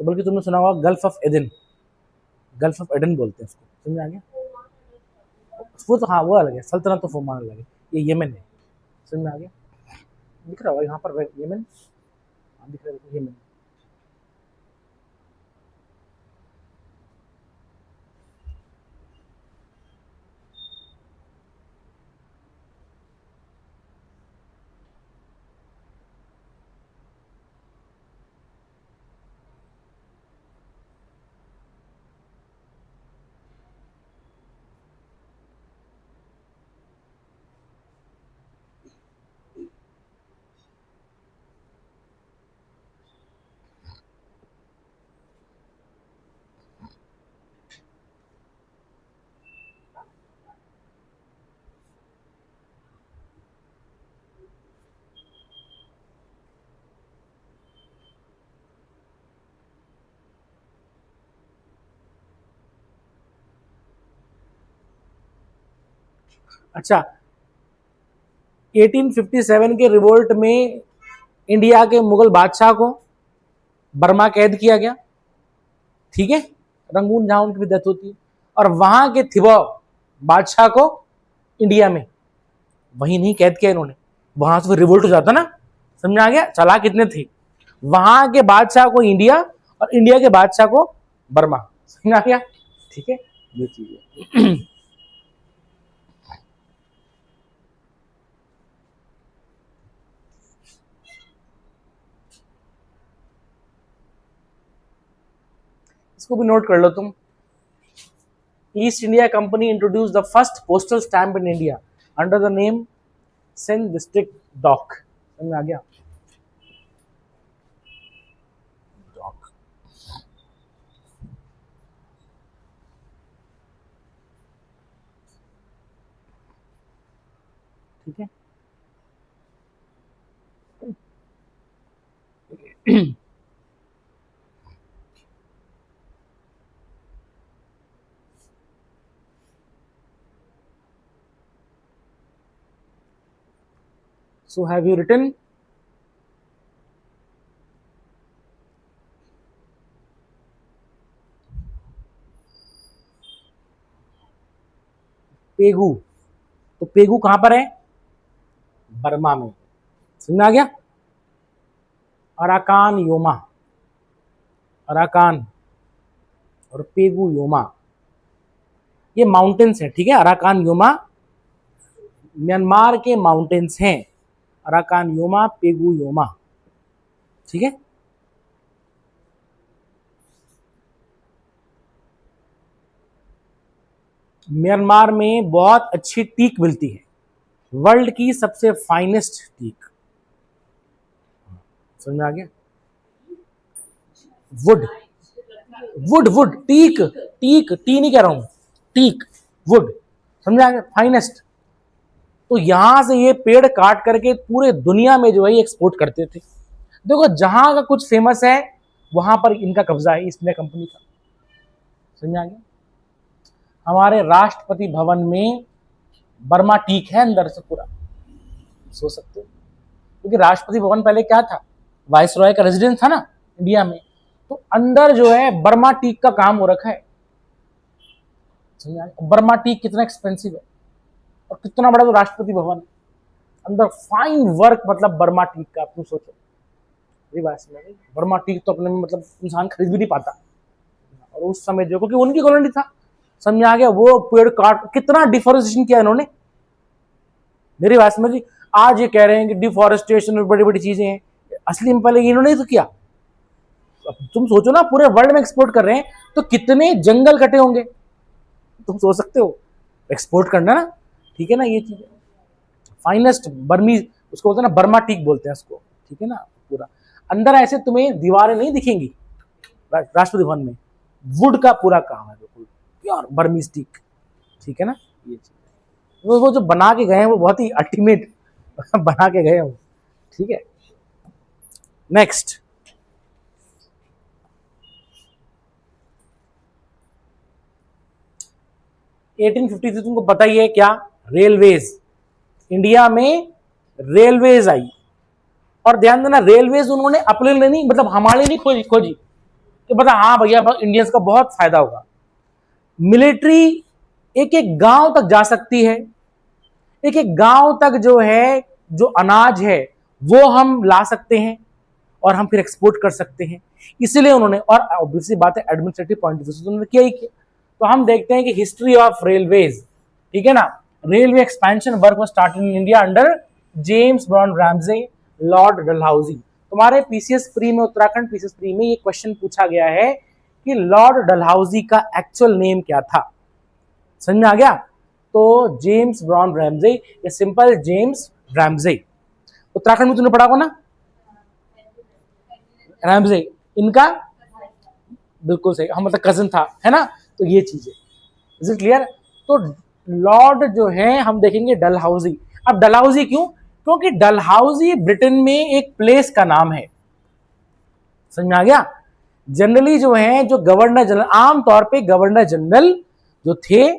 [SPEAKER 1] तो बल्कि तुमने सुना होगा gulf of Aden, gulf of Aden बोलते हैं उसको, समझ आ गया? वो तो हाँ वो अलग है, सल्तनत ऑफ ओमान अलग है, ये यमन है, समझ में आ गया? दिख रहा होगा यहाँ पर यमन, हाँ दिख रहा है यमन। अच्छा, 1857 के रिवोल्ट में इंडिया के मुगल बादशाह को बर्मा कैद किया गया, ठीक है, रंगून जहां उनकी भी डेथ होती है, और वहां के थिबो बादशाह को इंडिया में वहीं नहीं कैद किया इन्होंने, वहां से फिर रिवोल्ट हो जाता ना, समझ में आ गया? चला कितने थे, वहां के बादशाह को इंडिया और इंडिया के बादशाह को बर्मा, समझ में आ गया? ठीक है, ये चीज है। इसको भी नोट कर लो तुम। East India company introduce the first postal stamp in India under the name Scinde district Dawk, समझ में आ गया? डॉक, ठीक है। So have you written? Pegu, तो पेगू कहां पर है? बर्मा में, समझ में आ गया? अराकान योमा, अराकान और पेगू योमा, ये माउंटेन्स हैं, ठीक है? अराकान योमा म्यांमार के माउंटेन्स हैं, अराकान योमा, पेगू योमा, ठीक है? म्यांमार में बहुत अच्छी टीक मिलती है, वर्ल्ड की सबसे फाइनेस्ट टीक, समझ में आ गया? Wood, wood wood, teak, teak, tea नहीं कह रहा हूं, टीक, वुड, समझ आ गया? फाइनेस्ट। तो यहां से ये पेड़ काट करके पूरे दुनिया में जो है ये एक्सपोर्ट करते थे। देखो जहां का कुछ फेमस है वहां पर इनका कब्जा है, ईस्ट इंडिया कंपनी का, समझ आ गया? हमारे राष्ट्रपति भवन में बर्मा टीक है अंदर से पूरा, सोच सकते हो, क्योंकि राष्ट्रपति भवन पहले क्या था, वाइस रॉय का रेजिडेंस था ना इंडिया में, तो अंदर जो है बर्मा टीक का काम हो रखा है, समझ आ गया? बर्मा टीक कितना एक्सपेंसिव है और कितना बड़ा तो राष्ट्रपति भवन है, अंदर फाइन वर्क, मतलब बर्मा टीक का, तुम सोचो, बर्मा टीक तो अपने में मतलब इंसान खरीद भी नहीं पाता, और उस समय जो, क्योंकि उनकी कॉलोनी था, समझ आ गया? वो पेड़ काट, कितना डिफॉरेस्टेशन किया इन्होंने, मेरी बात समझी? आज ये कह रहे हैं कि डिफॉरेस्टेशन में बड़ी बड़ी चीजें हैं, असली में पहले इन्होंने तो किया। अब तुम सोचो ना, पूरे वर्ल्ड में एक्सपोर्ट कर रहे हैं तो कितने जंगल कटे होंगे, तुम सोच सकते हो, एक्सपोर्ट करना ना, ठीक है ना? ये चीज फाइनेस्ट बर्मी, उसको बोलते हैं ना, बर्मा टीक बोलते हैं उसको, ठीक है ना? पूरा अंदर ऐसे तुम्हें दीवारें नहीं दिखेंगी राष्ट्रपति भवन में, वुड का पूरा काम है बिल्कुल प्योर बर्मी टीक, ठीक है ना? ये चीज वो जो बना के गए हैं वो बहुत ही अल्टीमेट बना के गए हैं, ठीक है? नेक्स्ट, एटीन फिफ्टी थ्री, तुमको पता ही है क्या, रेलवेज, इंडिया में रेलवेज आई, और ध्यान देना रेलवेज उन्होंने अपने लिए नहीं, मतलब हमारे लिए नहीं खोजी, कि पता हाँ भैया इंडियंस का बहुत फायदा होगा। मिलिट्री एक एक गांव तक जा सकती है, एक एक गांव तक जो है जो अनाज है वो हम ला सकते हैं और हम फिर एक्सपोर्ट कर सकते हैं। इसलिए उन्होंने, और ऑब्वियसली बात है एडमिनिस्ट्रेटिव पॉइंट ऑफ व्यू से उन्होंने किया ही किया। तो हम देखते हैं कि हिस्ट्री ऑफ रेलवेज, ठीक है ना, railway expansion work was started in India under James brown Ramsay, Lord Dalhousie. तुम्हारे पीसीएस प्री में, उत्तराखंड पीसीएस प्री में ये क्वेश्चन पूछा गया है कि लॉर्ड डलहौजी का एक्चुअल नेम क्या था। समझ में आ गया? तो जेम्स ब्राउन रैमजे, ये सिंपल जेम्स रैमजे। उत्तराखंड में तुमने पढ़ा होगा ना रैमजे, इनका बिल्कुल सही, हम मतलब कजन था, है ना। तो ये चीज है, इज इट क्लियर? तो लॉर्ड जो है हम देखेंगे डलहौजी। अब डलहौजी क्यों? क्योंकि डलहौजी ब्रिटेन में एक प्लेस का नाम है। समझ में आ गया? जनरली जो है जो गवर्नर जनरल, आमतौर पे गवर्नर जनरल जो थे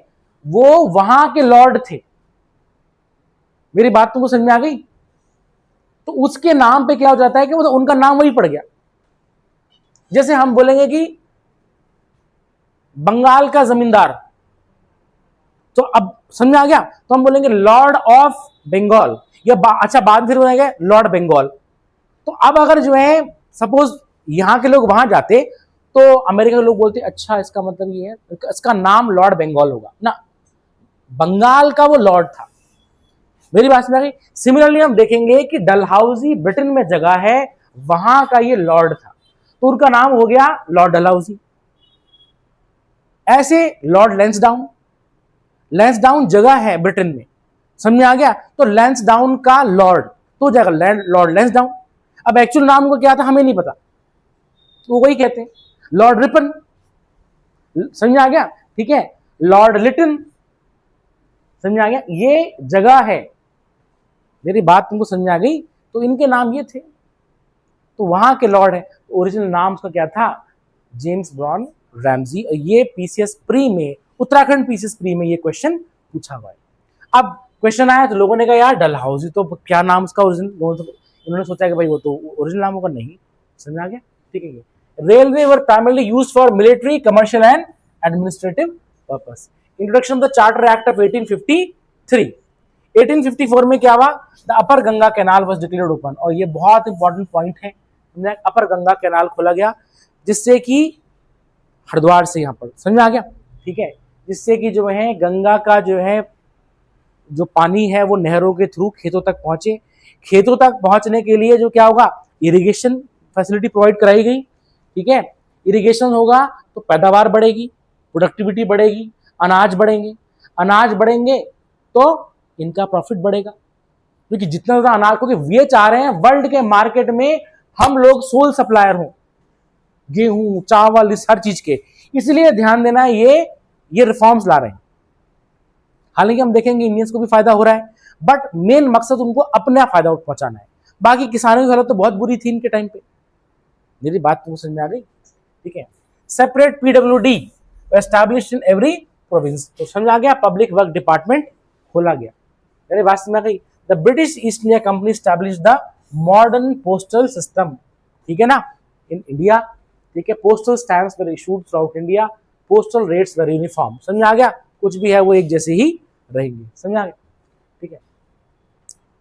[SPEAKER 1] वो वहां के लॉर्ड थे। मेरी बात तुमको समझ में आ गई? तो उसके नाम पे क्या हो जाता है कि वो उनका नाम वही पड़ गया। जैसे हम बोलेंगे कि बंगाल का जमींदार, तो अब समझ आ गया, तो हम बोलेंगे लॉर्ड ऑफ बंगाल, या अच्छा बाद फिर हो जाएगा लॉर्ड बंगाल। तो अब अगर जो है सपोज यहां के लोग वहां जाते तो अमेरिका के लोग बोलते अच्छा इसका मतलब ये है, इसका नाम लॉर्ड बंगाल होगा ना, बंगाल का वो लॉर्ड था। मेरी बात समझ आ गई? सिमिलरली हम देखेंगे कि डलहौजी ब्रिटेन में जगह है, वहां का ये लॉर्ड था, तो उनका नाम हो गया लॉर्ड डलहौजी। ऐसे लॉर्ड लैंसडाउन, लैंसडाउन जगह है ब्रिटेन में, समझ में आ गया? तो लैंसडाउन का लॉर्ड तो जाएगा लॉर्ड लैंसडाउन। अब एक्चुअल नाम को क्या था हमें नहीं पता, तो वही कहते हैं लॉर्ड रिपन। समझ में आ गया? ठीक है, लॉर्ड लिटन। समझ में आ गया? ये जगह है। मेरी बात तुमको समझ में आ गई? तो इनके नाम ये थे, तो वहां के लॉर्ड है। ओरिजिनल नाम उसका क्या था? James brown Ramsay. ये पीसीएस प्री में, उत्तराखंड पीसीएस प्री में ये क्वेश्चन पूछा हुआ है। अब क्वेश्चन आया तो लोगों ने कहा यार डलहौजी तो क्या नाम उसका ओरिजिनल, उन्होंने सोचा कि भाई वो तो ओरिजिनल नाम होगा, नहीं। समझ में आ गया? ठीक है। Railway were primarily used for military, commercial and administrative purpose. Introduction of the charter act of 1853। 1854 में क्या हुआ? The upper Ganga canal was declared open, और ये बहुत इंपॉर्टेंट पॉइंट है। अपर गंगा कैनाल खोला गया जिससे कि हरिद्वार से यहां पर, समझ में आ गया? ठीक है, जिससे कि जो है गंगा का जो है जो पानी है वो नहरों के थ्रू खेतों तक पहुंचे। खेतों तक पहुंचने के लिए जो क्या होगा, इरिगेशन फैसिलिटी प्रोवाइड कराई गई। ठीक है, इरिगेशन होगा तो पैदावार बढ़ेगी, प्रोडक्टिविटी बढ़ेगी, अनाज बढ़ेंगे, अनाज बढ़ेंगे तो इनका प्रॉफिट बढ़ेगा, क्योंकि जितना ज्यादा अनाज, क्योंकि ये चाह रहे हैं वर्ल्ड के मार्केट में हम लोग सोल सप्लायर हों, गेहूं चावल इस हर चीज के। इसलिए ध्यान देना, ये रिफॉर्म्स ला रहे हैं। हालांकि हम देखेंगे इंडियंस को भी फायदा हो रहा है, बट मेन मकसद उनको अपना फायदा पहुंचाना है। बाकी किसानों की हालत तो बहुत बुरी थी इनके टाइम पे। मेरी बात तुमको समझ में आ गई? ठीक है। Separate PWD established in every province, तो समझ आ गया, पब्लिक वर्क डिपार्टमेंट खोला गया। मेरी बात समझ आ गई? The British east India company established the modern postal system, ठीक है ना, इन इंडिया। ठीक है, पोस्टल स्टैम्प्स वर issued through out India, postal rates वर यूनिफॉर्म। समझ में आ गया? कुछ भी है वो एक जैसे ही रहेंगे। समझ आ गया? ठीक है।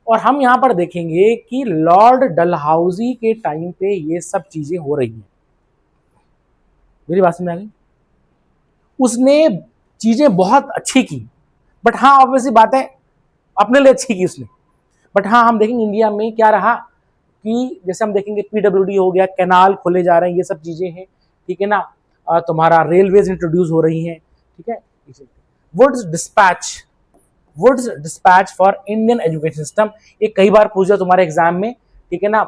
[SPEAKER 1] और हम यहां पर देखेंगे कि लॉर्ड डलहौजी के टाइम पे ये सब चीजें हो रही हैं। मेरी बात समझ आ गई? उसने चीजें बहुत अच्छी की, बट हाँ ऑब्वियसली बात है अपने लिए अच्छी की उसने। बट हाँ हम देखेंगे इंडिया में क्या रहा कि जैसे हम देखेंगे पीडब्ल्यूडी हो गया, कैनाल खोले जा रहे हैं, ये सब चीजें हैं। ठीक है ना, तुम्हारा रेलवेज इंट्रोड्यूस हो रही हैं। ठीक है, Wood's dispatch for Indian education system, ये कई बार पूछा तुम्हारे एग्जाम में। ठीक है ना,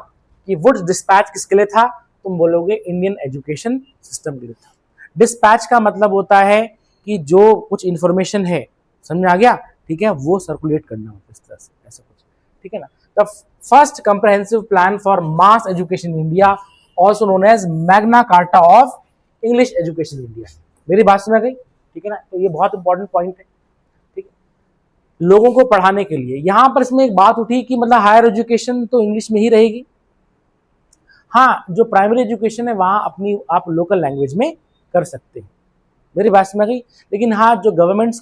[SPEAKER 1] कि वुड्स डिस्पैच किसके लिए था? तुम बोलोगे इंडियन एजुकेशन सिस्टम के लिए था। डिस्पैच का मतलब होता है कि जो कुछ इंफॉर्मेशन है, समझ आ गया? ठीक है, वो सर्कुलेट करना होता है इस तरह से, ऐसा कुछ। ठीक है ना, the first comprehensive plan for mass education in India, also known as Magna Carta of English education in India. मेरी बात समझ गई? ठीक है ना, तो ये बहुत इंपॉर्टेंट पॉइंट है। ठीक है, लोगों को पढ़ाने के लिए। यहां पर इसमें एक बात उठी कि मतलब हायर एजुकेशन तो इंग्लिश में ही रहेगी। हाँ, जो प्राइमरी एजुकेशन है वहाँ अपनी आप लोकल लैंग्वेज में कर सकते हैं, मेरी बात समझ गई। लेकिन हाँ, जो गवर्नमेंट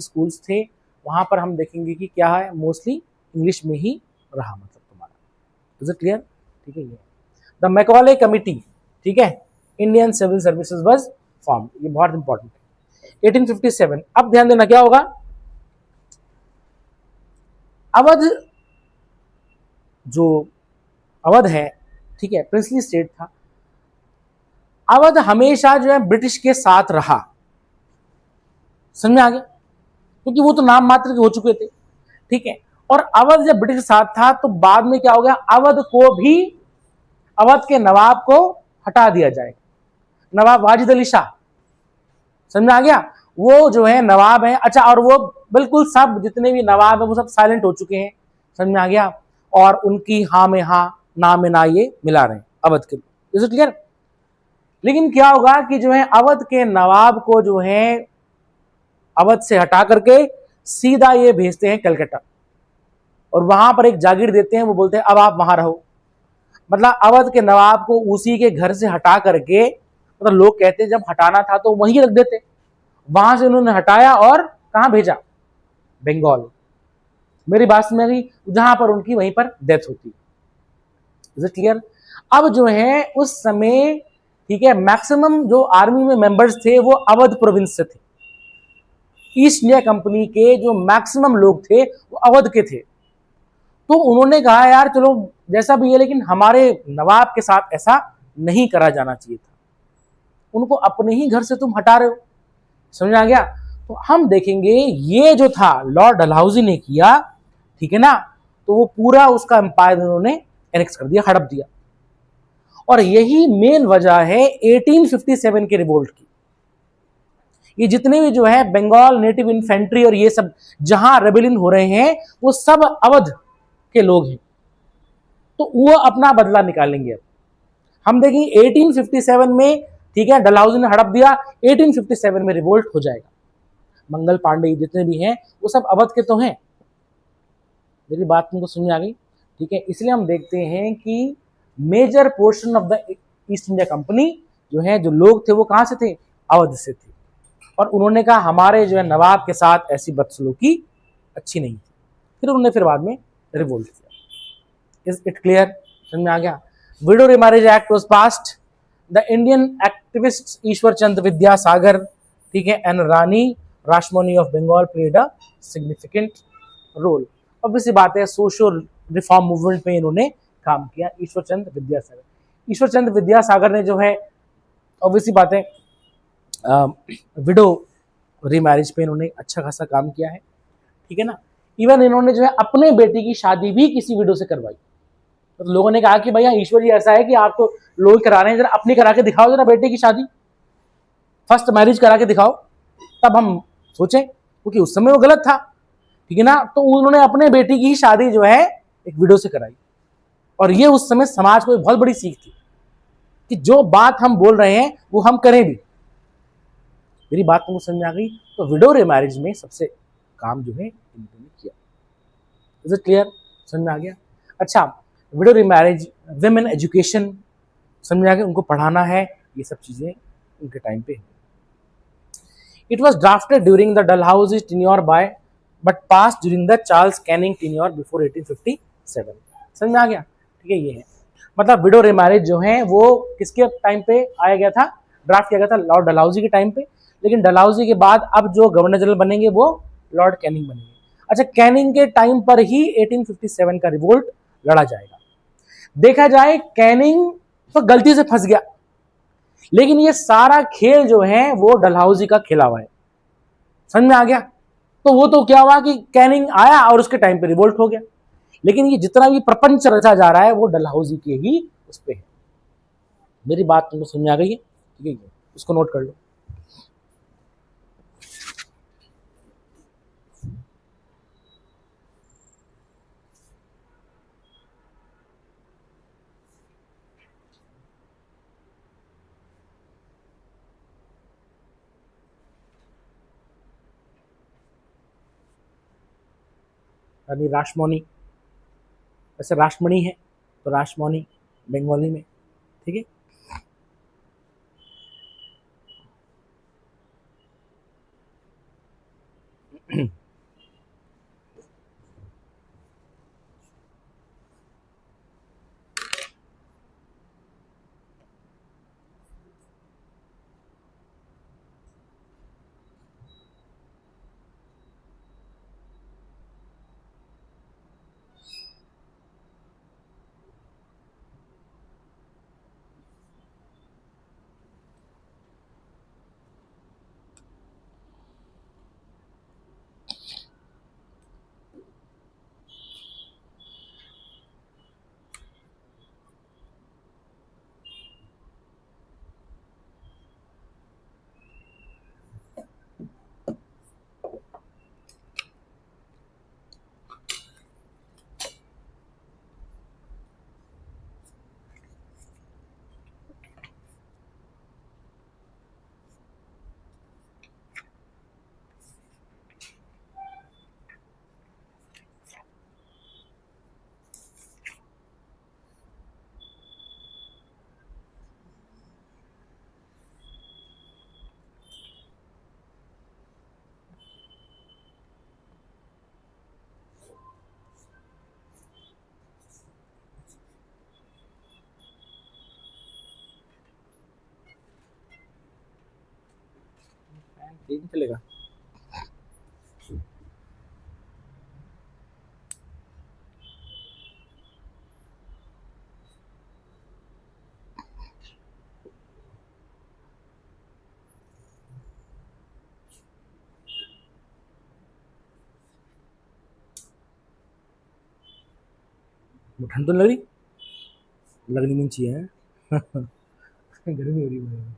[SPEAKER 1] स्कूल्स थे वहाँ पर हम देखेंगे कि क्या है, मोस्टली इंग्लिश में ही रहा, मतलब तुम्हारा। Is it clear? ठीक है। ये द मैकॉले कमिटी, ठीक है, Indian civil services was form, ये बहुत इंपॉर्टेंट है। 1857, अब ध्यान देना क्या होगा, अवध, जो अवध है, ठीक है, प्रिंसली स्टेट था। अवध हमेशा जो है ब्रिटिश के साथ रहा, समझ में आ गया, क्योंकि वो तो नाम मात्र के हो चुके थे, ठीक है। और अवध जब ब्रिटिश के साथ था तो बाद में क्या हो गया, अवध के नवाब को हटा दिया जाएगा, नवाब वाजिद अली शाह, समझ में आ गया, वो जो है नवाब है। अच्छा, और वो बिल्कुल सब जितने भी नवाब है वो सब साइलेंट हो चुके हैं, समझ में आ गया, और उनकी हाँ में हाँ, ना में ना ये मिला रहे हैं अवध के। Is it clear? लेकिन क्या होगा कि जो है अवध के नवाब को जो है अवध से हटा करके सीधा ये भेजते हैं कलकत्ता, और वहां पर एक जागीर देते हैं, वो बोलते हैं अब आप वहां रहो। मतलब अवध के नवाब को उसी के घर से हटा करके, मतलब लोग कहते हैं जब हटाना था तो वहीं रख देते, वहां से उन्होंने हटाया और कहां भेजा, बंगाल। मेरी बात में गई, जहां पर उनकी वहीं पर डेथ होती। Is it clear? अब जो है उस समय, ठीक है, मैक्सिमम जो आर्मी में मेंबर्स थे वो अवध प्रोविंस से थे। ईस्ट इंडिया कंपनी के जो मैक्सिमम लोग थे वो अवध के थे। तो उन्होंने कहा यार चलो जैसा भी है, लेकिन हमारे नवाब के साथ ऐसा नहीं करा जाना चाहिए था, उनको अपने ही घर से तुम हटा रहे हो, समझ में आ गया। तो हम देखेंगे ये जो था लॉर्ड डलहौजी ने किया, ठीक है ना, तो वो पूरा उसका एम्पायर उन्होंने एनेक्स कर दिया, हड़प दिया। और यही मेन वजह है 1857 के रिवोल्ट की। ये जितने भी जो है बंगाल नेटिव इन्फेंट्री और ये सब जहां रेबेलियन हो रहे हैं वो सब अवध के लोग हैं, तो वो अपना बदला निकालेंगे। अब हम देखेंगे 1857 में, ठीक है, डलहौजी ने हड़प दिया, 1857 में रिवोल्ट हो जाएगा। मंगल पांडे जितने भी हैं वो सब अवध के तो हैं, मेरी बात तुमको समझ में आ गई, ठीक है। इसलिए हम देखते हैं कि major portion of the East India company जो है, जो लोग थे वो कहां से थे, अवध से थे। और उन्होंने कहा हमारे जो है नवाब के साथ ऐसी बदसलूकी अच्छी नहीं थी, फिर उन्होंने फिर बाद में रिवोल्ट किया। Is it clear? समझ में आ गया। Widow remarriage act was passed, the Indian activist Ishwar Chandra Vidyasagar, ठीक है, and Rani Rasmani of Bengal played a significant role. Obviously बात है, सोशल रिफॉर्म मूवमेंट में इन्होंने काम किया, ईश्वर चंद्र विद्यासागर ने जो है, ऑब्वियसली बात है, विडो रीमैरिज पे इन्होंने अच्छा खासा काम किया है, ठीक है ना। इवन इन्होंने जो है अपने बेटी की शादी भी किसी विडो से करवाई। तो लोगों ने कहा कि भैया ईश्वर जी ऐसा है कि आप तो लोग करा रहे हैं, जरा अपनी करा के दिखाओ, जरा बेटे की शादी फर्स्ट मैरिज करा के दिखाओ, तब हम सोचें, क्योंकि उस समय वो गलत था, ठीक है ना। तो उन्होंने अपने बेटी की शादी जो है एक विडो से कराई, और ये उस समय समाज को एक बहुत बड़ी सीख थी कि जो बात हम बोल रहे हैं वो हम करें भी। मेरी बात तुमको समझ में आ गई? तो विडो रिमैरिज में सबसे काम जो है इन्होंने किया। Is it clear? समझ में आ गया? अच्छा, विडो रिमैरिज, विमेन एजुकेशन, समझ में आ गया, उनको पढ़ाना है, ये सब चीजें उनके टाइम पे। It was drafted during the Dalhousie tenure by but pass during the Charles Canning tenure before 1857। समझ में आ गया? ठीक है, ये है मतलब विडो रिमैरिज जो है वो किसके टाइम पे आया गया था, ड्राफ्ट किया गया था लॉर्ड डलहौजी के टाइम पे। लेकिन डलहौजी के बाद अब जो गवर्नर जनरल बनेंगे वो लॉर्ड कैनिंग बनेंगे। अच्छा, कैनिंग के टाइम पर ही 1857 का रिवोल्ट लड़ा जाएगा। देखा जाए कैनिंग तो गलती से फंस गया, लेकिन ये सारा खेल जो है वो डलहौजी का खेला हुआ है, समझ में आ गया। तो वो तो क्या हुआ कि कैनिंग आया और उसके टाइम पे रिवोल्ट हो गया, लेकिन ये जितना भी प्रपंच रचा जा रहा है वो डलहौजी के ही उस पे है। मेरी बात तुमको समझ में आ गई है? ठीक है, उसको नोट कर लो। रानी रासमणी, वैसे रासमणी है तो रासमणी बंगाली में, ठीक है। ठीक चलेगा। ठंड तो लग रही, लगनी नहीं चाहिए है। गर्मी हो रही है।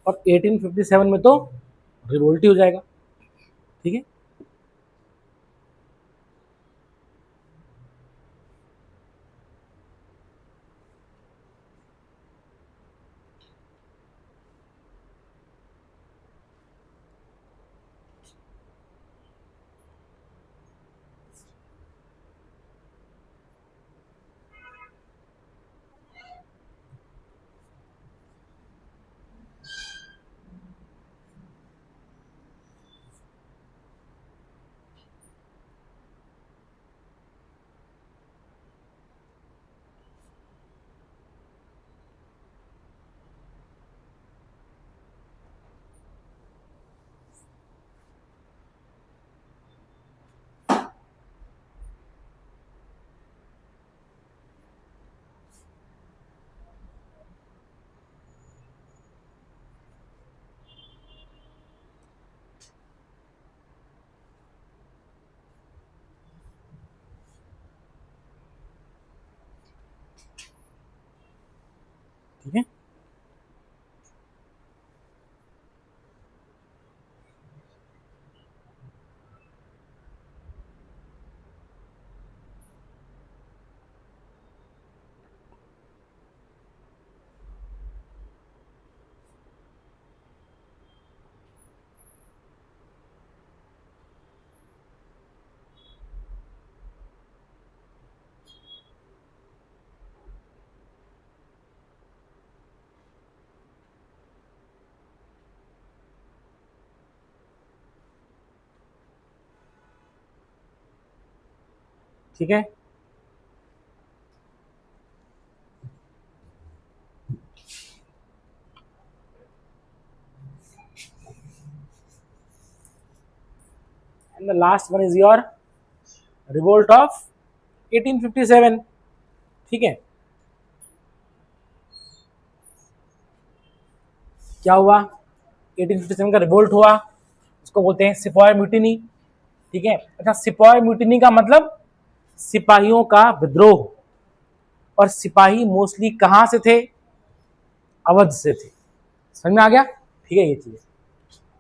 [SPEAKER 1] और 1857 में तो रिवोल्ट ही हो जाएगा, ठीक है। ठीक है। ठीक है। And the last one is your revolt of 1857। ठीक है, क्या हुआ? 1857 का रिवोल्ट हुआ, उसको बोलते हैं सिपॉय म्यूटिनी। ठीक है, अच्छा सिपॉय म्यूटिनी का मतलब सिपाहियों का विद्रोह, और सिपाही मोस्टली कहां से थे? अवध से थे। समझ में आ गया? ठीक है, ये चीज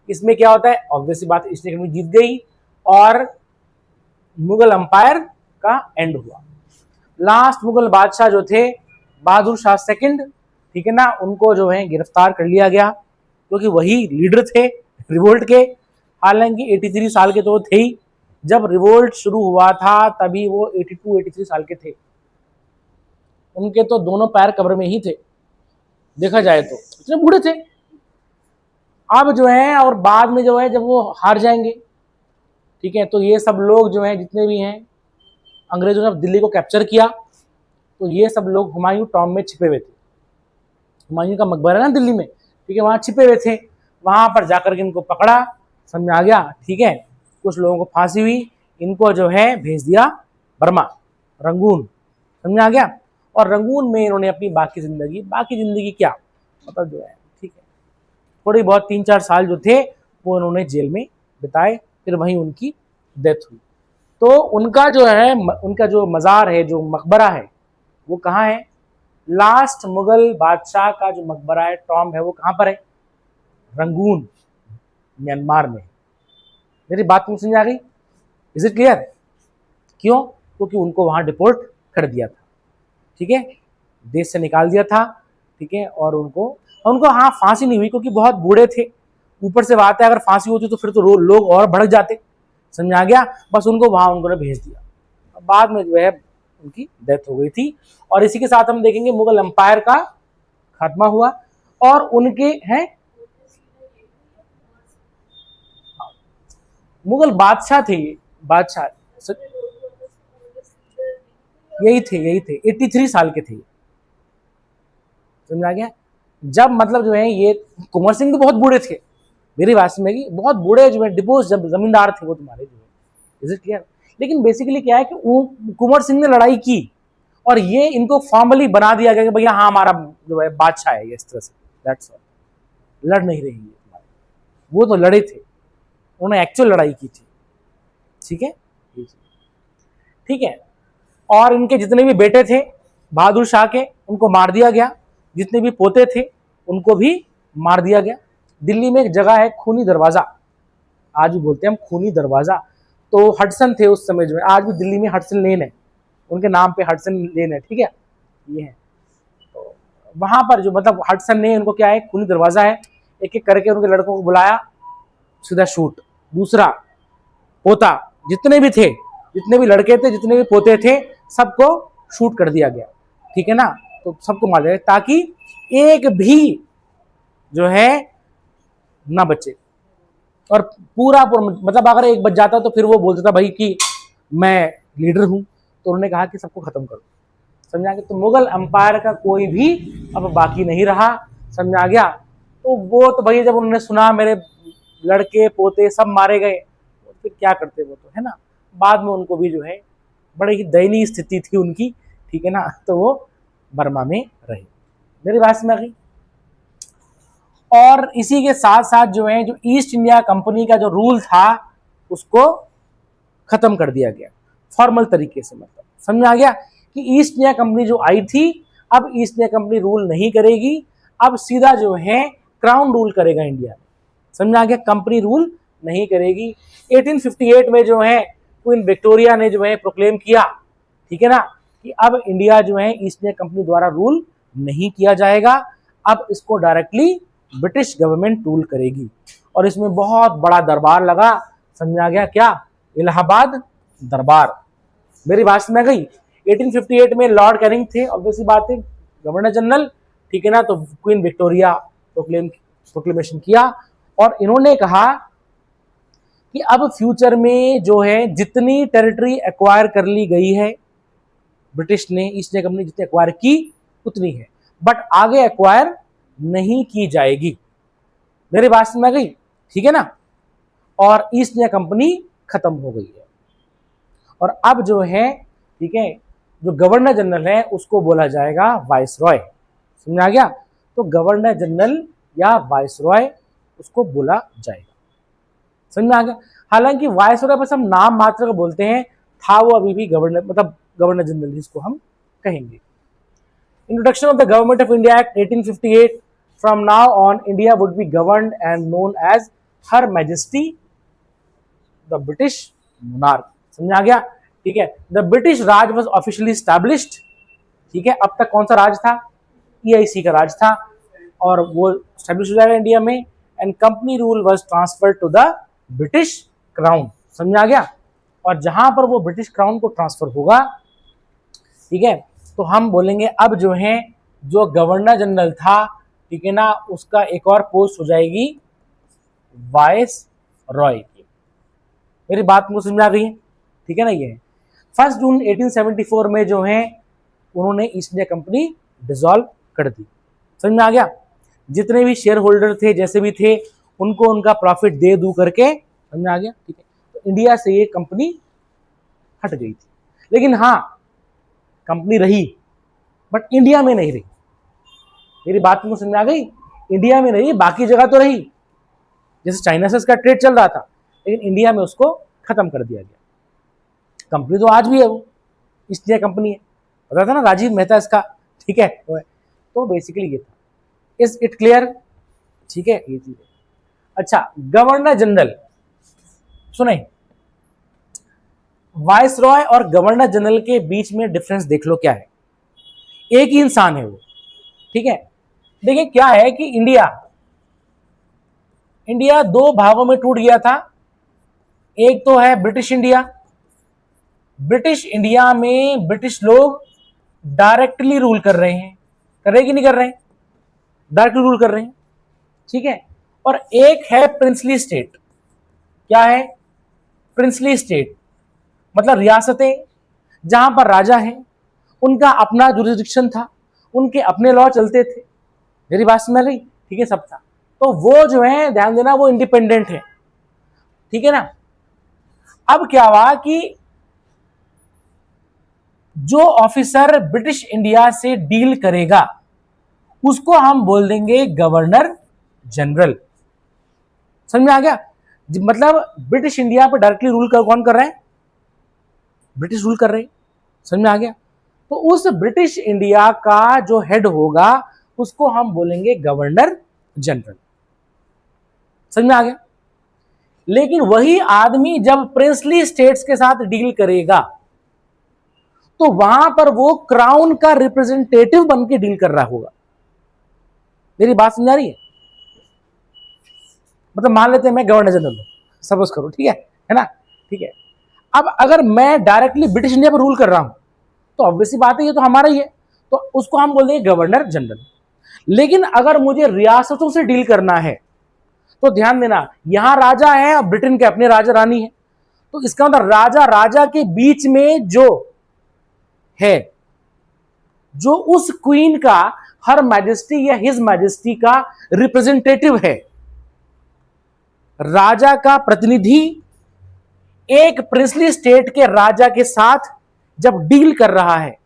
[SPEAKER 1] इसमें क्या होता है, ऑब्वियसली बात ईस्ट इंडिया कंपनी जीत गई और मुगल अंपायर का एंड हुआ। लास्ट मुगल बादशाह जो थे बहादुर शाह सेकंड, ठीक है ना, उनको जो है गिरफ्तार कर लिया गया क्योंकि वही लीडर थे रिवोल्ट के। हालांकि 83 साल के तो वो थे ही, जब रिवोल्ट शुरू हुआ था तभी वो 82-83 साल के थे। उनके तो दोनों पैर कब्र में ही थे, देखा जाए तो इतने बूढ़े थे। अब जो है, और बाद में जो है जब वो हार जाएंगे, ठीक है, तो ये सब लोग जो है जितने भी हैं, अंग्रेजों ने दिल्ली को कैप्चर किया, तो ये सब लोग हुमायूं टॉम्ब में छिपे हुए थे। हुमायूं का मकबरा है ना दिल्ली में, ठीक है, वहां छिपे हुए थे। वहां पर जाकर के इनको पकड़ा, समझ आ गया? ठीक है, कुछ लोगों को फांसी हुई, इनको जो है भेज दिया बर्मा, रंगून। समझ आ गया? और रंगून में इन्होंने अपनी बाकी जिंदगी क्या मतलब जो है, ठीक है, थोड़ी बहुत 3-4 साल जो थे वो इन्होंने जेल में बिताए, फिर वहीं उनकी डेथ हुई। तो उनका जो है, उनका जो मज़ार है, जो मकबरा है, वो कहाँ है? लास्ट मुगल बादशाह का जो मकबरा है, टॉम्ब है, वो कहाँ पर है? रंगून, म्यांमार में। मेरी बात तुम समझ आ गई? Is it clear? क्यों? क्योंकि उनको वहां डिपोर्ट कर दिया था, ठीक है, देश से निकाल दिया था, ठीक है, और उनको हाँ फांसी नहीं हुई क्योंकि बहुत बूढ़े थे। ऊपर से बात है, अगर फांसी होती तो फिर तो लोग और भड़क जाते। समझ आ गया? बस उनको वहां उन्होंने भेज दिया। बाद में जो है उनकी डेथ हो गई थी। और इसी के साथ हम देखेंगे मुगल एम्पायर का खात्मा हुआ। और उनके हैं मुगल बादशाह थे, ये बादशाह यही थे 83 साल के थे। समझ आ गया? जब मतलब जो है ये कुंवर सिंह भी बहुत बूढ़े थे, मेरी बात में की बहुत बूढ़े जो है डिपोज जमींदार थे वो तुम्हारे जो है। Is it clear? लेकिन बेसिकली क्या है कि कुंवर सिंह ने लड़ाई की और ये इनको फॉर्मली बना दिया गया कि भैया हाँ हमारा जो है बादशाह है, इस तरह से। That's all. लड़ नहीं रही है, वो तो लड़े थे, उन्होंने एक्चुअल लड़ाई की थी। ठीक है, ठीक है। और इनके जितने भी बेटे थे बहादुर शाह के, उनको मार दिया गया। जितने भी पोते थे उनको भी मार दिया गया। दिल्ली में एक जगह है खूनी दरवाजा, आज भी बोलते हैं हम खूनी दरवाजा। तो हडसन थे उस समय जो है, आज भी दिल्ली में हडसन लेन है, उनके नाम पे हडसन लेन है, ठीक है, ये है। तो वहां पर जो मतलब हडसन ने उनको क्या है, खूनी दरवाजा है, एक एक करके उनके लड़कों को बुलाया, सीधा शूट। दूसरा पोता, जितने भी थे, जितने भी लड़के थे, जितने भी पोते थे, सबको शूट कर दिया गया। ठीक है ना? तो सबको मार दिया ताकि एक भी जो है ना बचे। और पूरा मतलब अगर एक बच जाता तो फिर वो बोलता था भाई कि मैं लीडर हूं, तो उन्होंने कहा कि सबको खत्म करो। समझा गया? तो मुगल अंपायर का कोई भी अब बाकी नहीं रहा। समझा गया? तो वो तो भैया जब उन्होंने सुना मेरे लड़के पोते सब मारे गए, तो फिर क्या करते वो, तो है ना। बाद में उनको भी जो है बड़ी ही दयनीय स्थिति थी उनकी, ठीक है ना, तो वो बर्मा में रहे। मेरी बात में आ गई? और इसी के साथ साथ जो है, जो ईस्ट इंडिया कंपनी का जो रूल था उसको खत्म कर दिया गया फॉर्मल तरीके से। मतलब समझ आ गया कि ईस्ट इंडिया कंपनी जो आई थी, अब ईस्ट इंडिया कंपनी रूल नहीं करेगी, अब सीधा जो है क्राउन रूल करेगा इंडिया में। समझ आ गया? कंपनी रूल नहीं करेगी। 1858 में जो है क्वीन विक्टोरिया ने जो है प्रोक्लेम किया, ठीक है ना, कि अब इंडिया जो है ईस्ट इंडिया कंपनी द्वारा रूल नहीं किया जाएगा, अब इसको डायरेक्टली ब्रिटिश गवर्नमेंट रूल करेगी। और इसमें बहुत बड़ा दरबार लगा। समझ आ गया? क्या? इलाहाबाद दरबार। मेरी बात समझ गई? 1858 में लॉर्ड कैनिंग थे, ऑब्वियसली बात है, गवर्नर जनरल, ठीक है ना। तो क्वीन विक्टोरिया प्रोक्लेमेशन किया और इन्होंने कहा कि अब फ्यूचर में जो है जितनी टेरिटरी एक्वायर कर ली गई है ब्रिटिश ने, ईस्ट इंडिया कंपनी जितनी एक्वायर की उतनी है, बट आगे एक्वायर नहीं की जाएगी। मेरी बात समझ में आ गई? ठीक है ना। और ईस्ट इंडिया कंपनी खत्म हो गई है। और अब जो है, ठीक है, जो गवर्नर जनरल है उसको बोला जाएगा वाइसरॉय। समझ आ गया? तो गवर्नर जनरल या वाइसरॉय उसको बोला जाएगा। समझ में आ गया? हालांकि वाइसरॉय बस हम नाम मात्र का बोलते हैं, था वो अभी भी गवर्नर, मतलब गवर्नर जनरल जिसको हम कहेंगे। Introduction of the government of India act 1858। From now on India would be governed and known as her majesty the British monarch. समझ आ गया? ठीक है। The British Raj was officially established. ठीक है। अब तक कौन सा राज था? EIC का राज था, और वो स्टैब्लिश हो जाएगा इंडिया में। And company rule was transfer to the British crown. समझ आ गया? और जहां पर वो ब्रिटिश क्राउन को ट्रांसफर होगा, ठीक है, तो हम बोलेंगे अब जो है, जो गवर्नर जनरल था, ठीक है ना, उसका एक और पोस्ट हो जाएगी वाइस रॉय की। मेरी बात मुझे समझ आ गई है? ठीक है ना। ये 1 जून 1874 में जो है उन्होंने ईस्ट इंडिया कंपनी डिसॉल्व कर दी। समझ में आ गया? जितने भी शेयर होल्डर थे, जैसे भी थे, उनको उनका प्रॉफिट दे दू करके, समझ में आ गया? ठीक है। तो इंडिया से ये कंपनी हट गई थी। लेकिन हाँ, कंपनी रही, बट इंडिया में नहीं रही। मेरी बात मुझे समझ में आ गई? इंडिया में नहीं, बाकी जगह तो रही, जैसे चाइना से इसका ट्रेड चल रहा था, लेकिन इंडिया में उसको खत्म कर दिया गया। कंपनी तो आज भी है, वो ईस्ट इंडिया कंपनी है, पता था ना, राजीव मेहता इसका, ठीक है। तो बेसिकली ये था। Is it clear? ठीक है, ये चीज है। अच्छा, गवर्नर जनरल सुने, वाइसरॉय और गवर्नर जनरल के बीच में डिफरेंस देख लो क्या है। एक ही इंसान है वो, ठीक है। देखिए क्या है कि इंडिया दो भागों में टूट गया था। एक तो है ब्रिटिश इंडिया। ब्रिटिश इंडिया में ब्रिटिश लोग डायरेक्टली रूल कर रहे हैं, कर रहे कि नहीं कर रहे हैं? डायरेक्टली रूल कर रहे हैं, ठीक है। और एक है प्रिंसली स्टेट। क्या है? प्रिंसली स्टेट मतलब रियासतें जहां पर राजा हैं, उनका अपना जुरिस्डिक्शन था, उनके अपने लॉ चलते थे। मेरी बात समझ रही? ठीक है, सब था। तो वो जो है, ध्यान देना, वो इंडिपेंडेंट है, ठीक है ना। अब क्या हुआ कि जो ऑफिसर ब्रिटिश इंडिया से डील करेगा उसको हम बोल देंगे गवर्नर जनरल। समझ में आ गया? मतलब ब्रिटिश इंडिया पर डायरेक्टली रूल कौन कर रहा है? ब्रिटिश रूल कर रहे हैं। समझ में आ गया? तो उस ब्रिटिश इंडिया का जो हेड होगा उसको हम बोलेंगे गवर्नर जनरल। समझ में आ गया? लेकिन वही आदमी जब प्रिंसली स्टेट्स के साथ डील करेगा तो वहां पर वो क्राउन का रिप्रेजेंटेटिव बन के डील कर रहा होगा। मेरी बात समझ आ रही है? मतलब मान लेते हैं मैं गवर्नर जनरल हूं, सपोज करो, ठीक है ना, ठीक है। अब अगर मैं डायरेक्टली ब्रिटिश इंडिया पर रूल कर रहा हूं तो ऑब्वियसली बात है ये तो हमारा ही है, तो उसको हम बोल देंगे गवर्नर जनरल। लेकिन अगर मुझे रियासतों से डील करना है तो ध्यान देना, यहां राजा है और ब्रिटेन के अपने राजा रानी है, तो इसका मतलब राजा राजा के बीच में जो है, जो उस क्वीन का, हर मैजेस्टी या हिज मैजेस्टी का रिप्रेजेंटेटिव है, राजा का प्रतिनिधि एक प्रिंसली स्टेट के राजा के साथ जब डील कर रहा है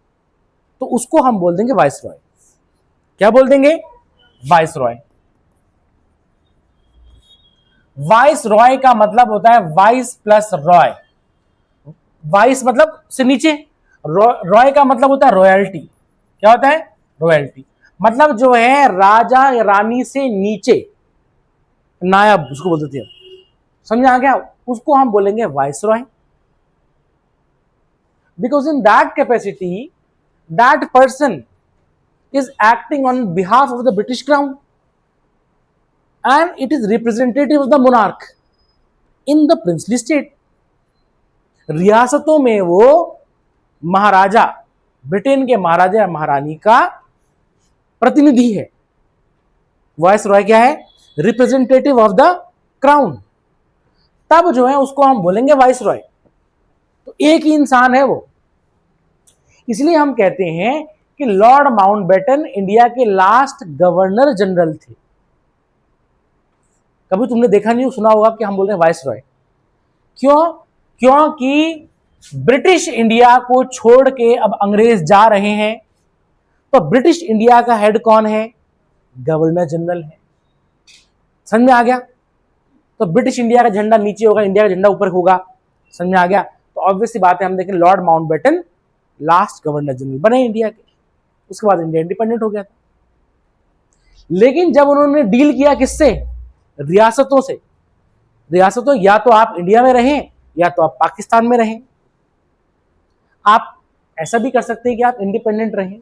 [SPEAKER 1] तो उसको हम बोल देंगे वाइसरॉय। क्या बोल देंगे? वाइसरॉय। वाइसरॉय का मतलब होता है वाइस प्लस रॉय। वाइस मतलब से नीचे, रॉय का मतलब होता है रॉयल्टी। क्या होता है? रॉयल्टी। मतलब जो है राजा रानी से नीचे, नायब उसको बोल देते हैं। समझ आ गया? उसको हम बोलेंगे viceroy. Because in that capacity that person is acting on behalf of the British Crown and it is representative of the monarch in the princely state. रियासतों में वो महाराजा, ब्रिटेन के महाराजा या महारानी का प्रतिनिधि है। वाइसरॉय क्या है? Representative of the crown. तब जो है उसको हम बोलेंगे वाइस रॉय। तो एक ही इंसान है वो। इसलिए हम कहते हैं कि लॉर्ड माउंटबेटन इंडिया के लास्ट गवर्नर जनरल थे। कभी तुमने देखा नहीं सुना होगा कि हम बोलते हैं वाइस रॉय। क्यों? क्योंकि ब्रिटिश इंडिया को छोड़ के अब अंग्रेज जा रहे हैं, तो ब्रिटिश इंडिया का हेड कौन है? गवर्नर जनरल है। समझ में आ गया? तो ब्रिटिश इंडिया का झंडा नीचे होगा, इंडिया का झंडा ऊपर होगा। समझ में आ गया? तो ऑब्वियस सी बात है, हम देखें Lord Mountbatten last governor general बने इंडिया के। उसके बाद इंडिया इंडिपेंडेंट हो गया था। लेकिन जब उन्होंने डील किया किससे? रियासतों से। रियासतों, या तो आप इंडिया में रहें या तो आप पाकिस्तान में रहें। आप ऐसा भी कर सकते हैं कि आप इंडिपेंडेंट रहें।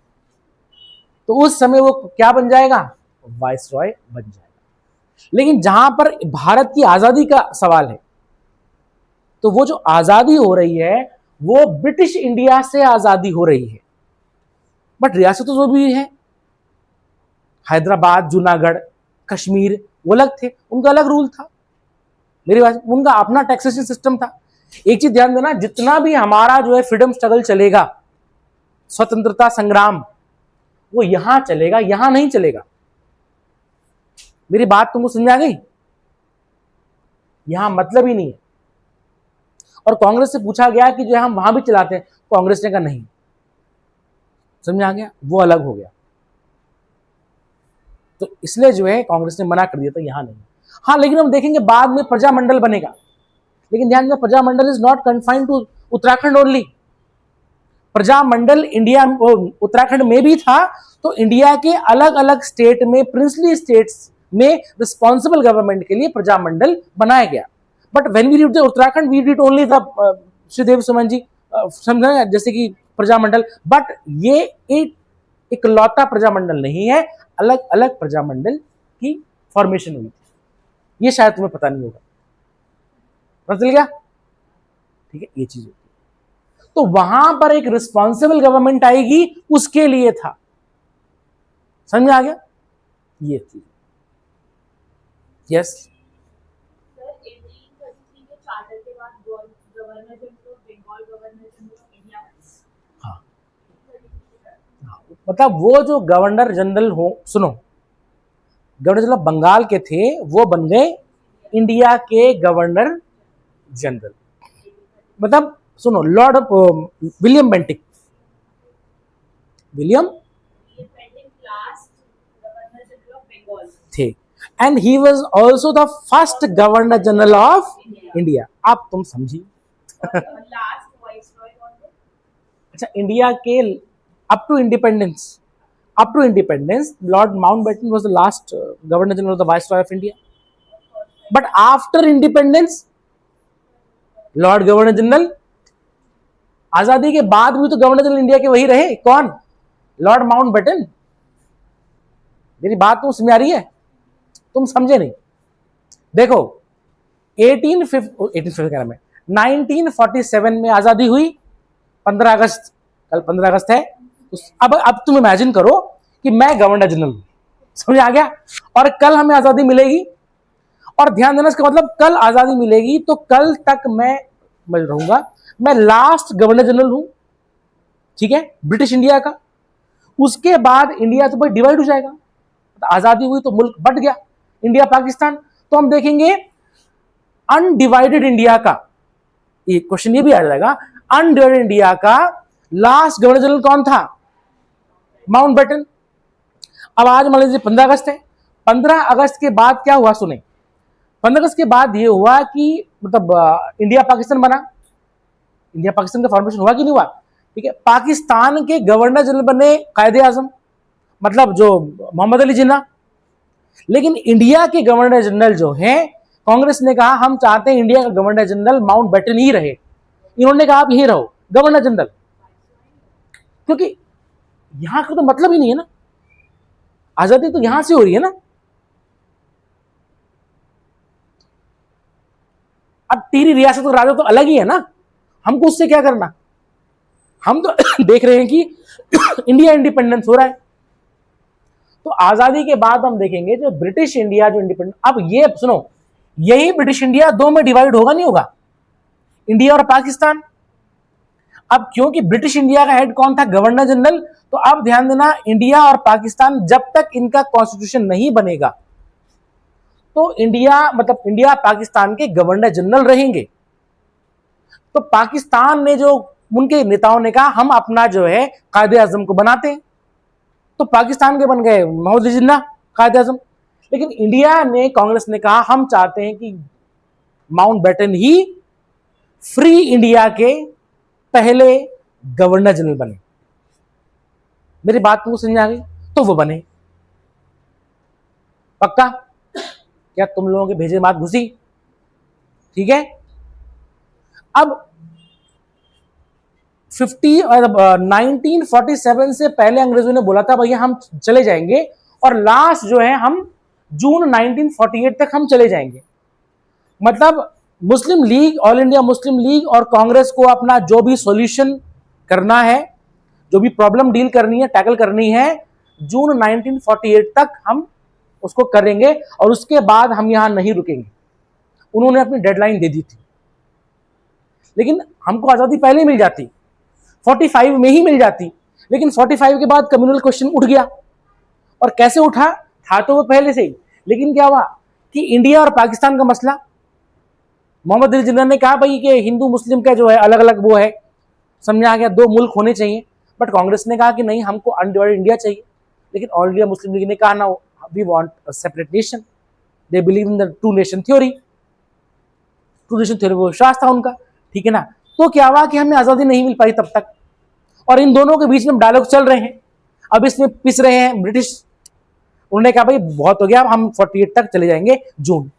[SPEAKER 1] तो उस समय वो क्या बन जाएगा? वाइस रॉय बन जाएगा। लेकिन जहां पर भारत की आजादी का सवाल है, तो वो जो आजादी हो रही है वो ब्रिटिश इंडिया से आजादी हो रही है, बट रियासतों जो भी है, हैदराबाद, जूनागढ़, कश्मीर, वो अलग थे, उनका अलग रूल था। मेरी बात, उनका अपना टैक्सेशन सिस्टम था। एक चीज ध्यान देना, जितना भी हमारा जो है फ्रीडम स्ट्रगल चलेगा, स्वतंत्रता संग्राम, वो यहां चलेगा, यहां नहीं चलेगा। मेरी बात तुमको समझ आ गई? यहां मतलब ही नहीं है। और कांग्रेस से पूछा गया कि जो है हम वहां भी चलाते हैं, कांग्रेस ने कहा नहीं। समझ आ गया? वो अलग हो गया। तो इसलिए जो है कांग्रेस ने मना कर दिया था, यहां नहीं। हाँ, लेकिन हम देखेंगे बाद में प्रजामंडल बनेगा। लेकिन ध्यान दें, Prajamandal is not confined to Uttarakhand only. Prajamandal India, Uttarakhand में भी था, तो इंडिया के अलग अलग स्टेट में, प्रिंसली स्टेट्स में रिस्पॉन्सिबल गवर्नमेंट के लिए प्रजामंडल बनाया गया। But when we read the Uttarakhand, we read only the Sridev Suman ji, समझा, जैसे कि प्रजामंडल। बट ये एक इकलौता प्रजामंडल नहीं है, अलग अलग प्रजामंडल की फॉर्मेशन हुई थी। ये शायद तुम्हें पता नहीं होगा। पता चल गया? ठीक है, ये चीज होती है। तो वहां पर एक रिस्पॉन्सिबल गवर्नमेंट आएगी, उसके लिए था। समझ में आ गया? ये चीज। यस, मतलब वो जो गवर्नर जनरल हो, सुनो, गवर्नर जनरल बंगाल के थे, वो बन गए इंडिया के गवर्नर जनरल। मतलब सुनो, लॉर्ड विलियम बेंटिक, विलियम थे, and he was also the first governor general of India. आप तुम समझी? अच्छा, इंडिया के up to independence, Lord Mountbatten was the last Governor General of the Viceroy of India. But after independence, Lord Governor General, आजादी के बाद भी तो गवर्नर जनरल इंडिया के वही रहे। कौन? Lord Mountbatten. मेरी बात तुम समझ आ रही है? तुम समझे नहीं। देखो, 1947 में आजादी हुई, 15 अगस्त, कल 15 अगस्त है। अब तुम इमेजिन करो कि मैं गवर्नर जनरल हूं, समझ आ गया, और कल हमें आजादी मिलेगी। और ध्यान देना, इसका मतलब कल आजादी मिलेगी तो कल तक मैं रहूंगा, मैं लास्ट गवर्नर जनरल हूं, ठीक है, ब्रिटिश इंडिया का। उसके बाद इंडिया तो भाई डिवाइड हो जाएगा, तो आजादी हुई तो मुल्क बट गया, इंडिया पाकिस्तान। तो हम देखेंगे अनडिवाइडेड इंडिया का, एक क्वेश्चन ये भी आ जाएगा, अनडिवाइडेड इंडिया का लास्ट गवर्नर जनरल कौन था? माउंटबेटन। अब आज मान लीजिए 15 अगस्त है, 15 अगस्त के बाद क्या हुआ सुने। 15 अगस्त के बाद ये हुआ कि मतलब इंडिया पाकिस्तान बना। इंडिया पाकिस्तान का फॉर्मेशन हुआ कि नहीं हुआ? ठीक है, पाकिस्तान के गवर्नर जनरल बने कायदे आजम, मतलब जो मोहम्मद अली जिन्ना। लेकिन इंडिया के गवर्नर जनरल जो है, कांग्रेस ने कहा हम चाहते हैं इंडिया का गवर्नर जनरल माउंटबेटन ही रहे। इन्होंने कहा आप यही रहो गवर्नर जनरल, क्योंकि यहां का तो मतलब ही नहीं है ना, आजादी तो यहां से हो रही है ना। अब तेरी रियासत और राजा तो अलग ही है ना, हमको उससे क्या करना। हम तो देख रहे हैं कि इंडिया इंडिपेंडेंस हो रहा है। तो आजादी के बाद हम देखेंगे जो ब्रिटिश इंडिया जो इंडिपेंडेंट, अब ये सुनो, यही ब्रिटिश इंडिया दो में डिवाइड होगा नहीं होगा, इंडिया और पाकिस्तान। अब क्योंकि ब्रिटिश इंडिया का हेड कौन था, गवर्नर जनरल, तो अब ध्यान देना इंडिया और पाकिस्तान जब तक इनका कॉन्स्टिट्यूशन नहीं बनेगा तो इंडिया मतलब इंडिया पाकिस्तान के गवर्नर जनरल रहेंगे। तो पाकिस्तान ने जो उनके नेताओं ने कहा हम अपना जो है कायदे आजम को बनाते हैं, तो पाकिस्तान के बन गए मोहम्मद अली जिन्ना कायदे आजम। लेकिन इंडिया ने, कांग्रेस ने कहा हम चाहते हैं कि माउंटबेटन ही फ्री इंडिया के पहले गवर्नर जनरल बने। मेरी बात तुमको समझ आ गई? तो वो बने। पक्का? क्या तुम लोगों के भेजे बात घुसी? ठीक है। अब 1947 से पहले अंग्रेजों ने बोला था भैया हम चले जाएंगे, और लास्ट जो है हम जून 1948 तक हम चले जाएंगे। मतलब मुस्लिम लीग, ऑल इंडिया मुस्लिम लीग और कांग्रेस को अपना जो भी सॉल्यूशन करना है, जो भी प्रॉब्लम डील करनी है, टैकल करनी है, जून 1948 तक हम उसको करेंगे और उसके बाद हम यहां नहीं रुकेंगे। उन्होंने अपनी डेडलाइन दे दी थी। लेकिन हमको आजादी पहले मिल जाती, 45 में ही मिल जाती, लेकिन 45 के बाद कम्युनल क्वेश्चन उठ गया। और कैसे उठा? था तो वो पहले से ही, लेकिन क्या हुआ कि इंडिया और पाकिस्तान का मसला, मोहम्मद अली जिन्ना ने कहा भाई कि हिंदू मुस्लिम का जो है अलग अलग वो है, समझ आ गया, दो मुल्क होने चाहिए। बट कांग्रेस ने कहा कि नहीं, हमको अनडिवाइडेड इंडिया चाहिए। लेकिन ऑल इंडिया मुस्लिम लीग ने कहा ना, we want a separate nation. They believe in the two nation theory. Two nation theory वो विश्वास था उनका, ठीक है ना। तो क्या हुआ कि हमें आजादी नहीं मिल पाई तब तक, और इन दोनों के बीच में डायलॉग चल रहे हैं। अब इसमें पिस रहे हैं ब्रिटिश। उन्होंने कहा भाई बहुत हो गया, हम 48 तक चले जाएंगे जून।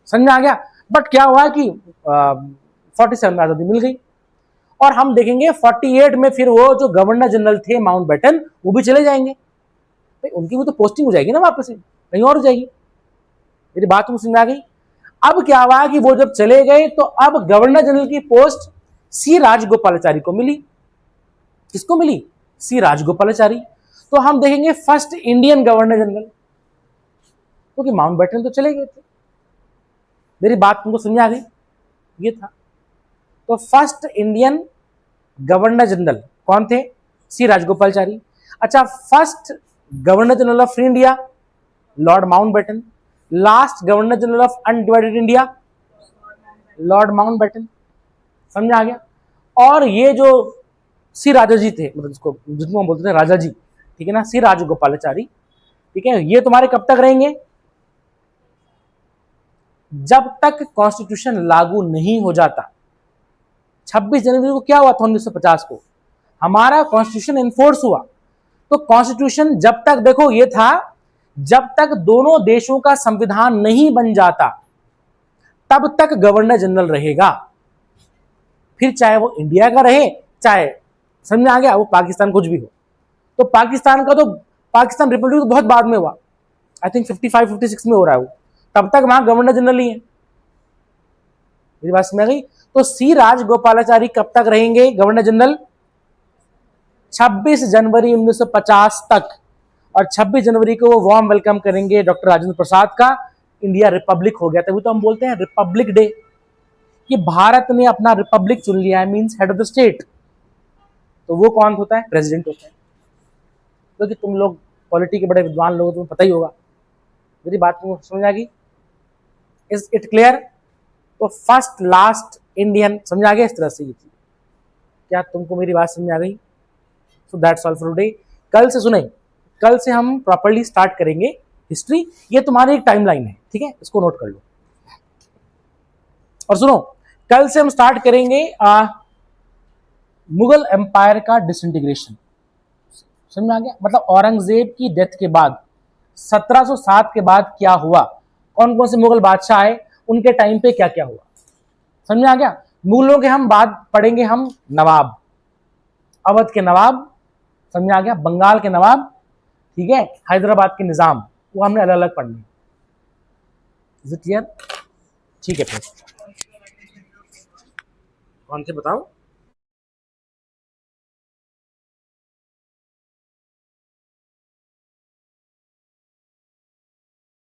[SPEAKER 1] समझ आ गया? बट क्या हुआ कि 47 में आजादी मिल गई, और हम देखेंगे 48 में फिर वो जो गवर्नर जनरल थे माउंटबेटन, वो भी चले जाएंगे। भाई उनकी भी तो पोस्टिंग हो जाएगी ना, वापस कहीं और हो जाएगी। मेरी बात तुम समझ आ गई? अब क्या हुआ कि वो जब चले गए तो अब गवर्नर जनरल की पोस्ट सी राजगोपालाचारी को मिली। किसको मिली? सी राजगोपालाचारी। तो हम देखेंगे फर्स्ट इंडियन गवर्नर जनरल, क्योंकि माउंटबेटन तो चले गए थे। मेरी बात तुमको समझ आ गई? ये था। तो फर्स्ट इंडियन गवर्नर जनरल कौन थे? सी राजगोपालाचारी। अच्छा, first governor general of free India Lord Mountbatten. Last governor general of undivided India Lord Mountbatten. समझ आ गया? और ये जो सी राजा जी थे, मतलब इसको जिसको हम बोलते थे राजा जी, ठीक है ना, सी राजगोपालाचारी, ठीक है, ये तुम्हारे कब तक रहेंगे? जब तक कॉन्स्टिट्यूशन लागू नहीं हो जाता। 26 जनवरी को क्या हुआ था 1950 को? हमारा कॉन्स्टिट्यूशन एनफोर्स हुआ। तो कॉन्स्टिट्यूशन जब तक, देखो ये था, जब तक दोनों देशों का संविधान नहीं बन जाता तब तक गवर्नर जनरल रहेगा। फिर चाहे वो इंडिया का रहे, चाहे, समझ आ गया, वो पाकिस्तान कुछ भी हो। तो पाकिस्तान का तो, पाकिस्तान रिपब्लिक तो बहुत बाद में हुआ, आई थिंक 55-56 में हो रहा है वो, तब तक वहां गवर्नर जनरल ही है। मेरी बात समझ आ गई? तो सी राजगोपालाचारी कब तक रहेंगे गवर्नर जनरल? 26 जनवरी 1950 तक। और 26 जनवरी को वो वार्म वेलकम करेंगे डॉक्टर राजेंद्र प्रसाद का, इंडिया रिपब्लिक हो गया। तभी तो हम बोलते हैं रिपब्लिक डे, कि भारत ने अपना रिपब्लिक चुन लिया है, means head of the state. तो वो कौन होता है? प्रेसिडेंट होता है। क्योंकि तुम लोग पॉलिटी के बड़े विद्वान लोग, तुम्हें पता ही होगा। मेरी बात तुमको समझ आ गई? Is it clear? तो फर्स्ट लास्ट इंडियन, समझ आ गया? इस तरह से ये थी। क्या तुमको मेरी बात समझ आ गई? So that's all for today. कल से सुने, कल से हम प्रॉपर्ली स्टार्ट करेंगे हिस्ट्री। ये तुम्हारी एक टाइमलाइन है, ठीक है, इसको नोट कर लो। और सुनो, कल से हम स्टार्ट करेंगे मुगल एम्पायर का डिसइंटीग्रेशन। समझ में आ गया? मतलब औरंगजेब की डेथ के बाद 1707 के बाद क्या हुआ, कौन कौन से मुगल बादशाह आए, उनके टाइम पे क्या क्या हुआ। समझ में आ गया? मुगलों के हम बाद पढ़ेंगे, हम नवाब, अवध के नवाब, समझ में आ गया, बंगाल के नवाब, ठीक है, हैदराबाद के निजाम, वो हमने अलग अलग पढ़ने। Is it clear? ठीक है, फिर कौन थे बताओ?